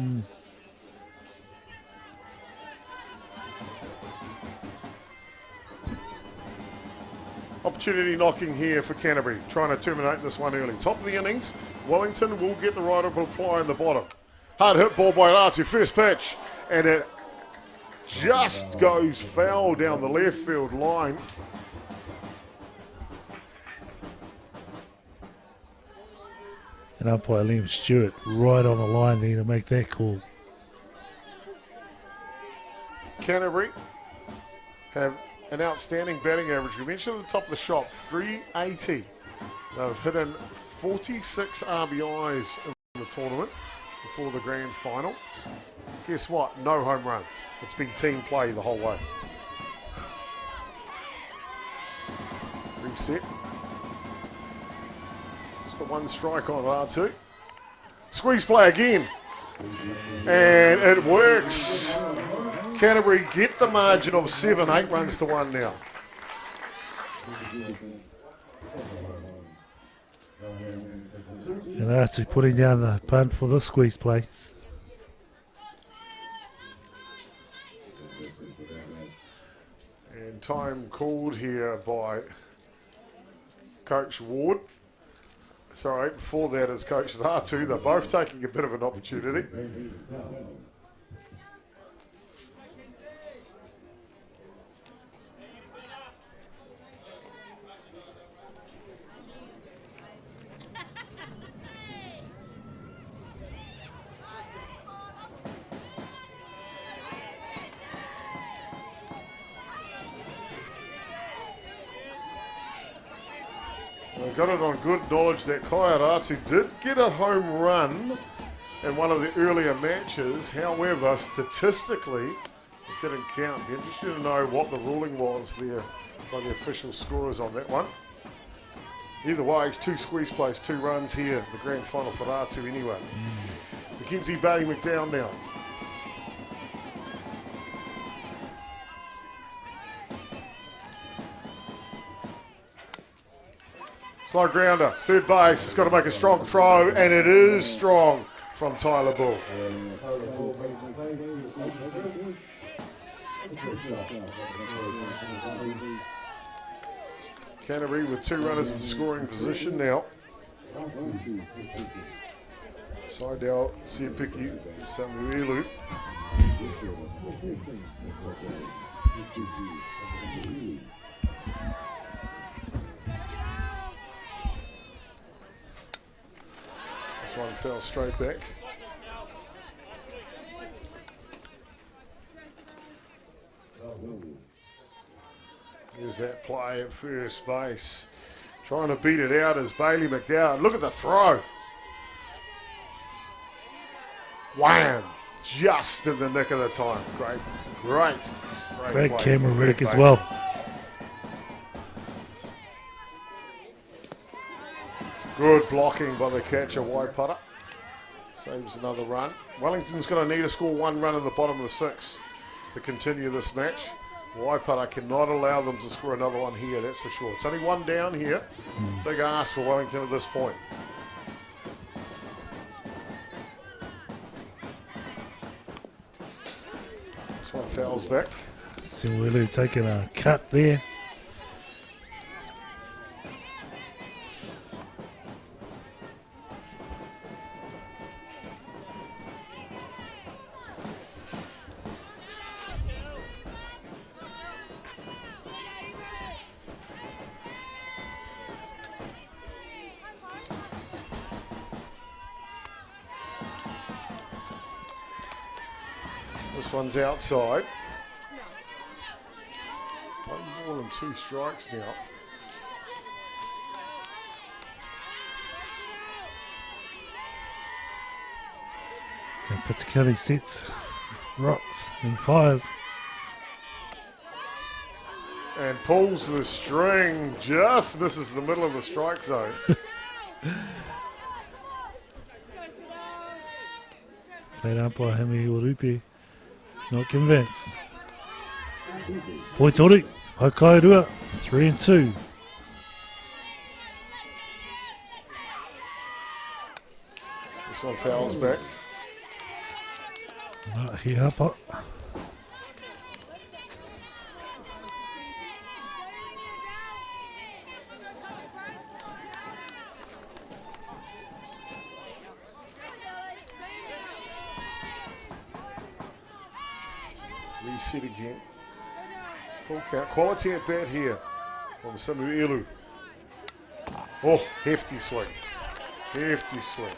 Opportunity knocking here for Canterbury, trying to terminate this one early. Top of the innings, Wellington will get the right of reply in the bottom. Hard hit ball by Ratu, first pitch, and it just goes foul down the left field line. And umpire Liam Stewart right on the line there to make that call. Canterbury have an outstanding batting average. We mentioned at the top of the shop, 380. They've hit in 46 RBIs in the tournament before the grand final. Guess what? No home runs. It's been team play the whole way. Reset. Just the one strike on R2. Squeeze play again. And it works. Canterbury get the margin of 7, 8 runs to 1 now. And Archie putting down the punt for the squeeze play. And time called here by Coach Ward. Sorry, before that is Coach R2. They're both taking a bit of an opportunity. I got it on good knowledge that Kaiaratu did get a home run in one of the earlier matches. However, statistically, it didn't count. Be interested to know what the ruling was there by the official scorers on that one. Either way, it's 2 squeeze plays, 2 runs here. The grand final for Ratu anyway. Mackenzie Bailey McDowell now. Slow grounder, third base, has got to make a strong throw, and it is strong from Tyler Bull. Canterbury with 2 runners in scoring position now. Sidel, Siapiki, Samuelu. This one fell straight back. Here's that play at first base. Trying to beat it out is Bailey McDowell. Look at the throw. Wham! Just in the nick of the time. Great camera work as well. Good blocking by the catcher, Waipara. Saves another run. Wellington's going to need to score 1 run in the bottom of the 6th to continue this match. Waipara cannot allow them to score another one here, that's for sure. It's only 1 down here. Big ask for Wellington at this point. This one fouls back. Simuelu taking a cut there. This one's outside. 1 ball and 2 strikes now. And Pitakali sets, rocks and fires. And pulls the string, just misses the middle of the strike zone. Played up by Hemi Urupe. Not convinced. Poitori, Hakairua, 3-2. This one fouls back. Hiapa. Reset again. Full count. Quality at bat here from Samuelu. Oh, hefty swing. Hefty swing.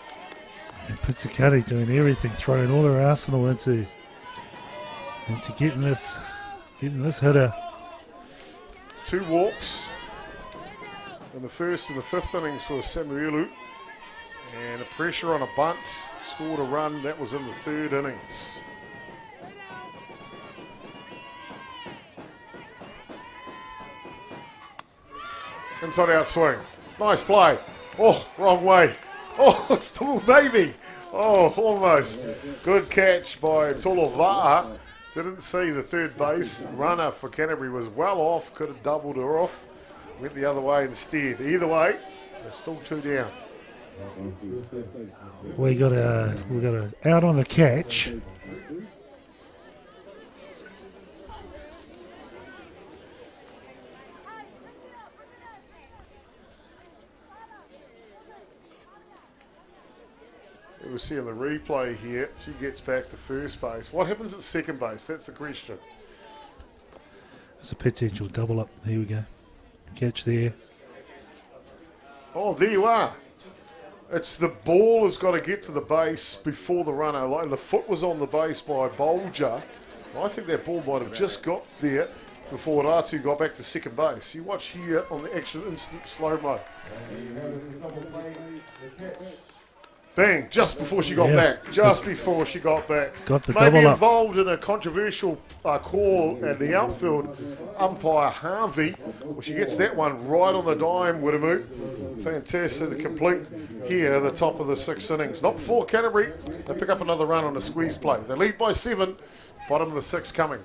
And Pitakali doing everything, throwing all her arsenal into getting this hitter. 2 walks in the 1st and the 5th innings for Samuelu. And a pressure on a bunt. Scored a run. That was in the 3rd innings. Inside out swing. Nice play. Oh, wrong way. Oh, it's still maybe. Oh, almost. Good catch by Tolova'a. Didn't see the 3rd base runner for Canterbury was well off. Could have doubled her off. Went the other way instead. Either way, there's still 2 down. We got a out on the catch. We'll see in the replay here. She gets back to first base. What happens at second base? That's the question. It's a potential double up. Here we go. Catch there. Oh, there you are. It's the ball has got to get to the base before the runner. Like the foot was on the base by Bolger. I think that ball might have just got there before Ratu got back to second base. You watch here on the action instant slow-mo. Bang, just before she got back. Just before she got back. Got the Maybe double up. involved in a controversial call at the outfield. Umpire Harvey. Well, she gets that one right on the dime, Widemu. Fantastic to complete here at the top of the 6th innings. Not before Canterbury. They pick up another run on a squeeze play. They lead by 7. Bottom of the 6th coming.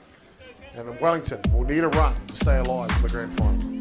And Wellington will need a run to stay alive in the grand final.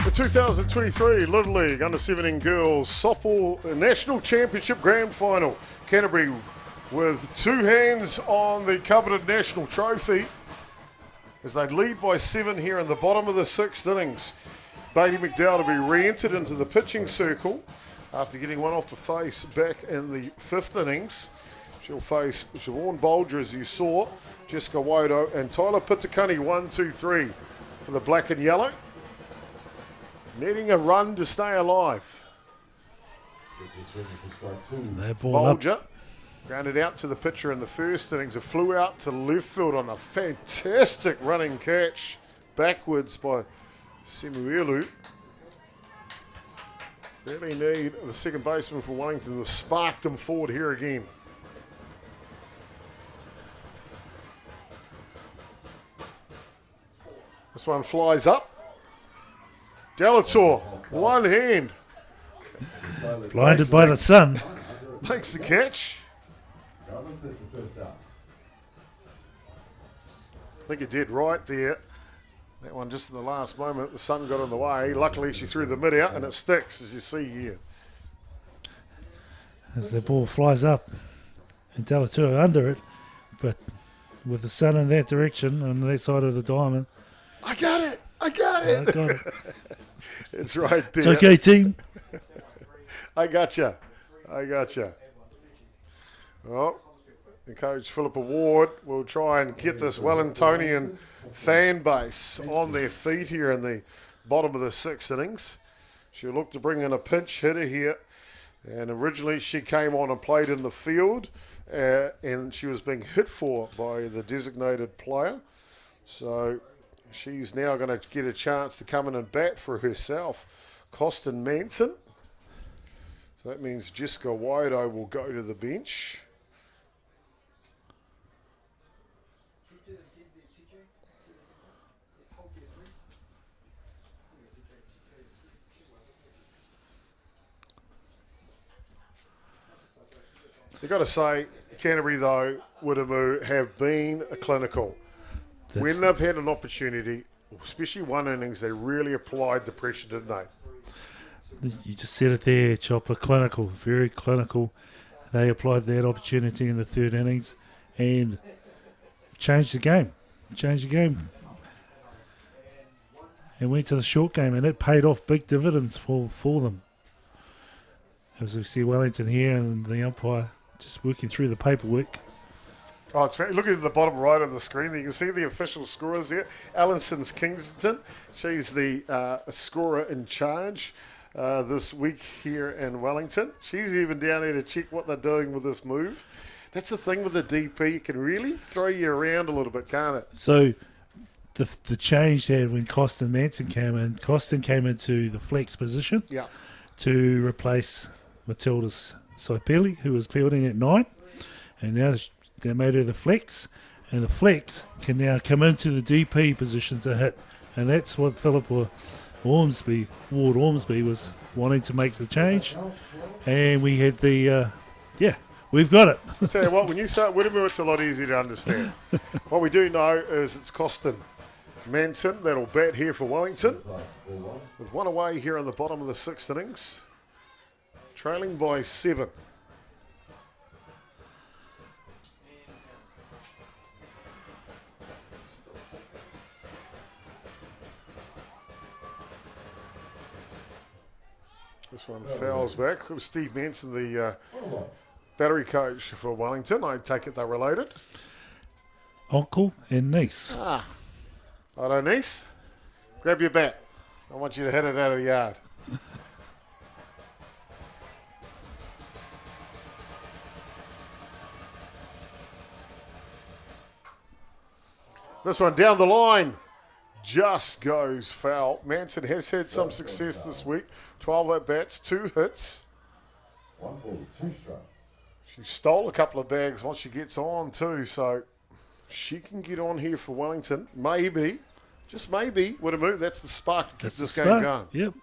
The 2023 Little League Under-17 Girls Softball National Championship Grand Final. Canterbury with 2 hands on the coveted national trophy as they lead by 7 here in the bottom of the 6th innings. Bailey McDowell to be re-entered into the pitching circle after getting one off the face back in the 5th innings. She'll face Siobhan Bolger, as you saw, Jessica Wodo and Tyler Pitakani, 1, 2, 3 for the black and yellow. Needing a run to stay alive. That ball up. Bolger grounded out to the pitcher in the 1st innings. It flew out to left field on a fantastic running catch backwards by Simuelu. Really need the second baseman for Wellington to spark them forward here again. This one flies up. Delator, one hand. Blinded by the sun. Makes the catch. I think it did right there. That one just in the last moment, the sun got in the way. Luckily she threw the mid out and it sticks, as you see here. As the ball flies up and Delator under it, but with the sun in that direction on that side of the diamond. I got it! I got it! I got it. It's right there. It's okay, team. I gotcha. I gotcha. Well, and Coach Philippa Ward will try and get this Wellingtonian fan base on their feet here in the bottom of the 6th innings. She'll look to bring in a pinch hitter here. And originally she came on and played in the field and she was being hit for by the designated player. So she's now going to get a chance to come in and bat for herself. Costin Manson. So that means Jessica Wido will go to the bench. You've got to say, Canterbury, though, Widemu, have been clinical. When they've had an opportunity, especially one innings, they really applied the pressure, didn't they? You just said it there, Chopper. Clinical, very clinical. They applied that opportunity in the 3rd innings and changed the game. And went to the short game, and it paid off big dividends for them. As we see Wellington here and the umpire just working through the paperwork. Oh, it's very, looking at the bottom right of the screen, you can see the official scorers here. Allison's Kingston, she's the scorer in charge. this week here in Wellington. She's even down there to check what they're doing with this move. That's the thing with the DP. It can really throw you around a little bit, can't it? So the change there when Costin Manson came in, Costin came into the flex position to replace Matilda's Saipeli, who was fielding at 9, and now they made her the flex, and the flex can now come into the DP position to hit, and that's what Ward Ormsby was wanting to make the change, and we had the we've got it. I'll tell you what, when you start Whittemore, it's a lot easier to understand. What we do know is it's Costin Manson that'll bat here for Wellington, with one away here on the bottom of the 6th innings, trailing by 7. This one fouls back. It was Steve Manson, the battery coach for Wellington. I take it they're related. Uncle and niece. Righto, niece. Grab your bat. I want you to hit it out of the yard. This one down the line. Just goes foul. Manson has had some success this week. 12 at-bats, 2 hits. 1 ball, 2 strikes. She stole a couple of bags once she gets on too, so she can get on here for Wellington. Maybe, just maybe, with a move. That's the spark to keep this game going. Yep.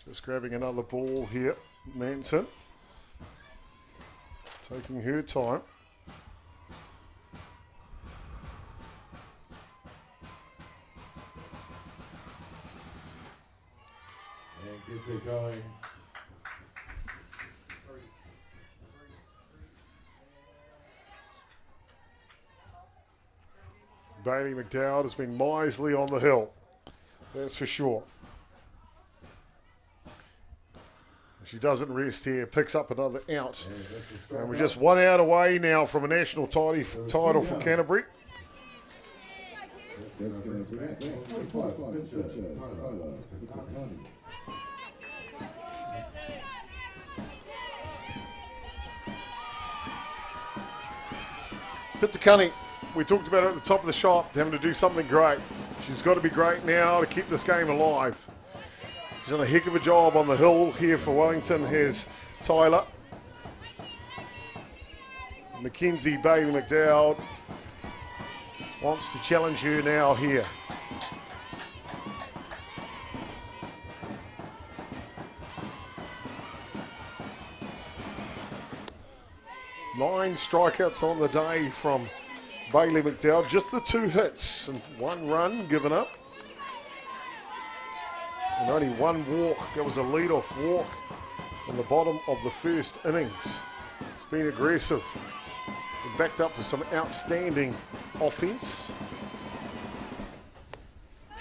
Just grabbing another ball here, Manson. Taking her time. And gets it going. Bailey McDowd has been wisely on the hill. That's for sure. She doesn't rest here, picks up another out. And we're just 1 out away now from a national title for Canterbury. Pitacunny, we talked about it at the top of the shop, having to do something great. She's got to be great now to keep this game alive. She's done a heck of a job on the hill here for Wellington. Here's Tyler. Mackenzie Bailey McDowd wants to challenge her now here. Nine strikeouts on the day from Bailey McDowd. Just the 2 hits and 1 run given up. And only 1 walk. That was a lead-off walk on the bottom of the 1st innings. It's been aggressive. And backed up with some outstanding offense.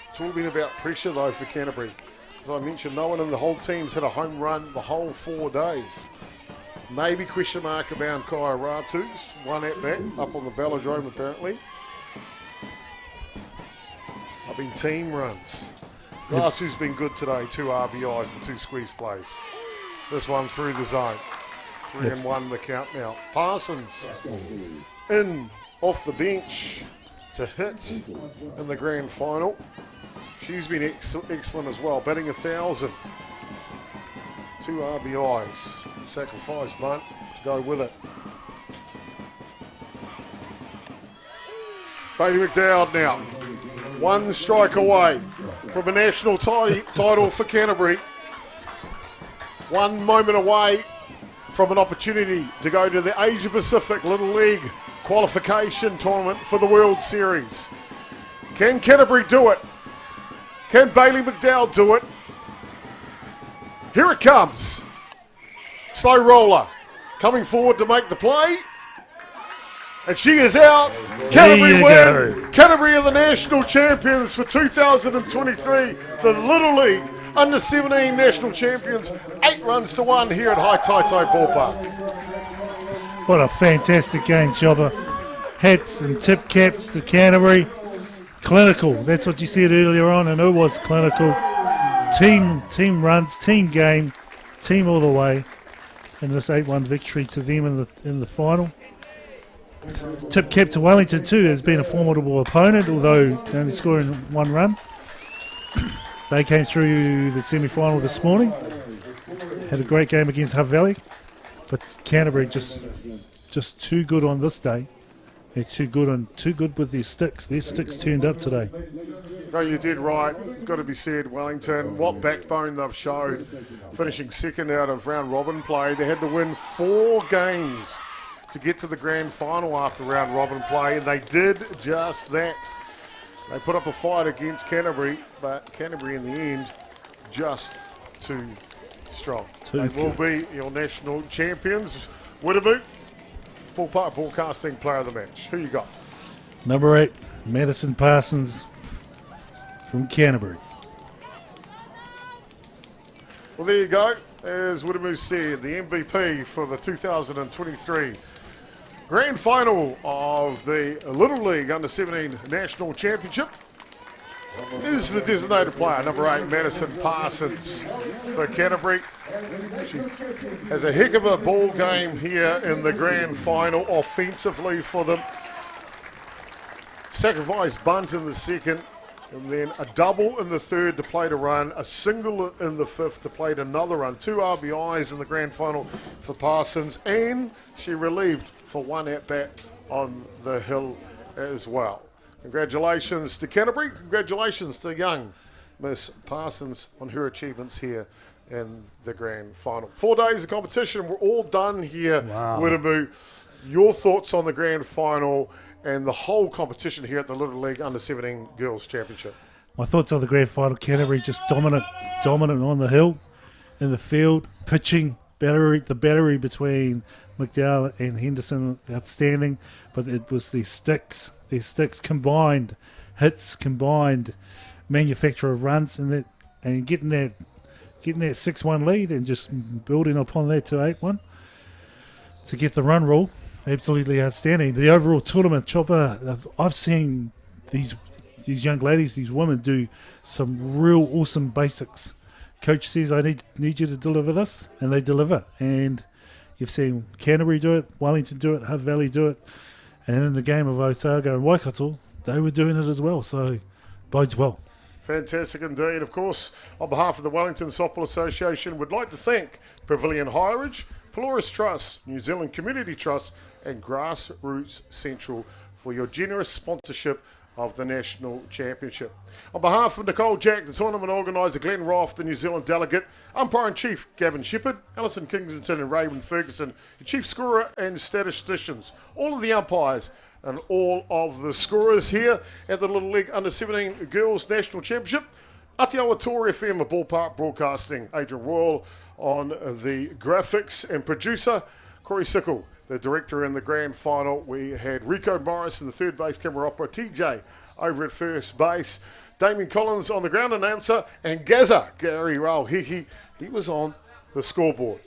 It's all been about pressure, though, for Canterbury. As I mentioned, no one in the whole team's hit a home run the whole 4 days. Maybe question mark about Kaya Ratu's 1 at-bat up on the velodrome, apparently. I've been team runs. Rasu's been good today, 2 RBIs and 2 squeeze plays. This one through the zone. 3-1 the count now. Parsons in off the bench to hit in the grand final. She's been excellent as well, batting 1,000. 2 RBIs. Sacrifice bunt to go with it. Bailey McDowd now. 1 strike away from a national title for Canterbury. 1 moment away from an opportunity to go to the Asia Pacific Little League qualification tournament for the World Series. Can Canterbury do it? Can Bailey McDowd do it? Here it comes. Slow roller coming forward to make the play. And she is out. Canterbury win. Canterbury are the national champions for 2023. The Little League Under-17 national champions. 8-1 here at Hataitai Ballpark. What a fantastic game, Chopper. Hats and tip caps to Canterbury. Clinical. That's what you said earlier on, and it was clinical. Team runs, team game, team all the way. And this 8-1 victory to them in the final. Tip cap to Wellington too has been a formidable opponent, although only scoring 1 run. They came through the semi-final this morning. Had a great game against Hutt Valley, but Canterbury just too good on this day. They're too good with their sticks. Their sticks turned up today. No, you did right. It's got to be said, Wellington, what backbone they've showed, finishing second out of round robin play. They had to win 4 games to get to the grand final after round robin play, and they did just that. They put up a fight against Canterbury, but Canterbury in the end just too strong. They will be your national champions. Whittaboot, Ballpark Broadcasting Player of the Match. Who you got? Number 8, Madison Parsons from Canterbury. Well, there you go. As Whittaboot said, the MVP for the 2023 Grand Final of the Little League Under-17 National Championship is the designated player, number 8, Madison Parsons for Canterbury. She has a heck of a ball game here in the Grand Final offensively for them. Sacrifice bunt in the second, and then a double in the third to play to run, a single in the fifth to play to another run. 2 RBIs in the Grand Final for Parsons, and she relieved for 1 at-bat on the hill as well. Congratulations to Canterbury. Congratulations to young Miss Parsons on her achievements here in the Grand Final. 4 days of competition. We're all done here. Wow. Whittamoo, your thoughts on the Grand Final and the whole competition here at the Little League Under-17 Girls Championship? My thoughts on the Grand Final, Canterbury just dominant on the hill, in the field, pitching, the battery between McDowell and Henderson, outstanding, but it was their sticks combined, hits combined, manufacture of runs, and getting that 6-1 lead and just building upon that to 8-1 to get the run rule. Absolutely outstanding. The overall tournament, Chopper, I've seen these young ladies, these women do some real awesome basics. Coach says, I need you to deliver this, and they deliver. And you've seen Canterbury do it, Wellington do it, Hutt Valley do it, and in the game of Otago and Waikato, they were doing it as well. So, bodes well. Fantastic indeed. Of course, on behalf of the Wellington Softball Association, we'd like to thank Pavilion Hireage, Pelorus Trust, New Zealand Community Trust, and Grassroots Central for your generous sponsorship of the National Championship. On behalf of Nicole Jack, the tournament organiser, Glenn Roth, the New Zealand delegate, Umpire-in-Chief Gavin Shepherd, Alison Kingston and Raymond Ferguson, your chief scorer and statisticians, all of the umpires and all of the scorers here at the Little League Under-17 Girls National Championship. Aotearoa Tory FM of Ballpark Broadcasting, Adrian Royal on the graphics and producer, Corey Sickle, the director in the grand final. We had Rico Morris in the third base camera operator, TJ over at first base, Damien Collins on the ground announcer, and Gaza, Gary Rowell, he was on the scoreboard.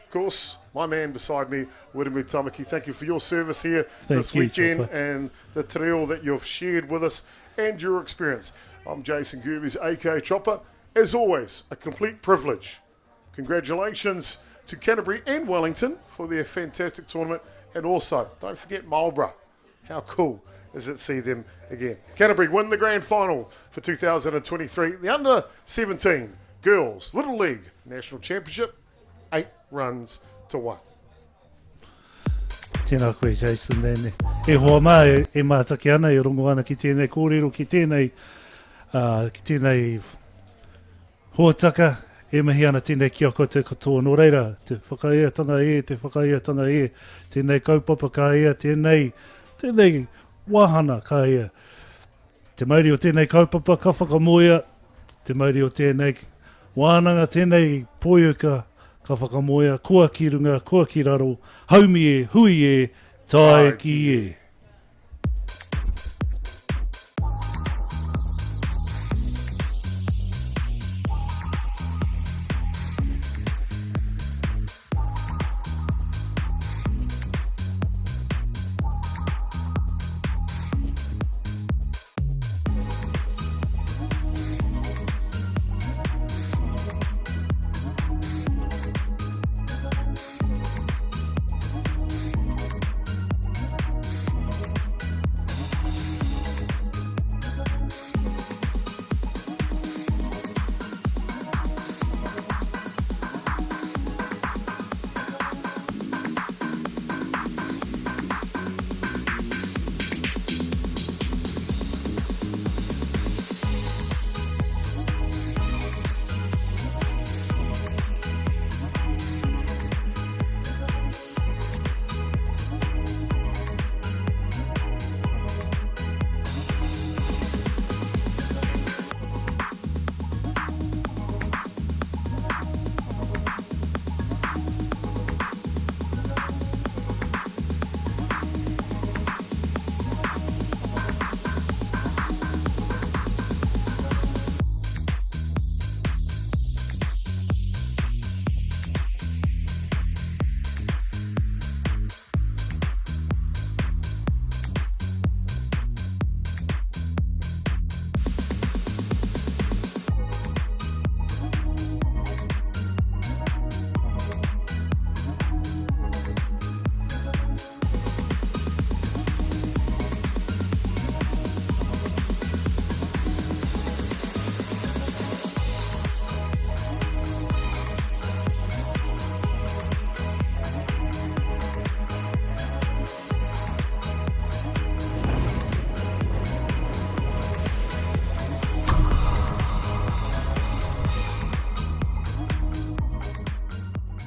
Of course, my man beside me, Whittamoo Tamaki, thank you for your service here this weekend, Chopper, and the te reo that you've shared with us and your experience. I'm Jason Gerbies, aka Chopper. As always, a complete privilege. Congratulations to Canterbury and Wellington for their fantastic tournament, and also, don't forget Marlborough. How cool is it to see them again? Canterbury win the grand final for 2023, the Under-17 Girls Little League National Championship, 8-1. Tēnā koe, Jason, nene. E hoa mai, e mātaki ana, e rongo ana ki tēnei kōrero, ki tēnei hōtaka, e mahi ana tēnei ki ako te katoa. Nō reira, te whakaiatanga e, tēnei kaupapa ka ea, tēnei wahana ka ea. Te mauri o tēnei kaupapa ka whakamoia, te mauri o tēnei wānanga, tēnei poiu ka whakamoia, kua ki runga, kua ki raro, haumi e, hui e, tae ki e.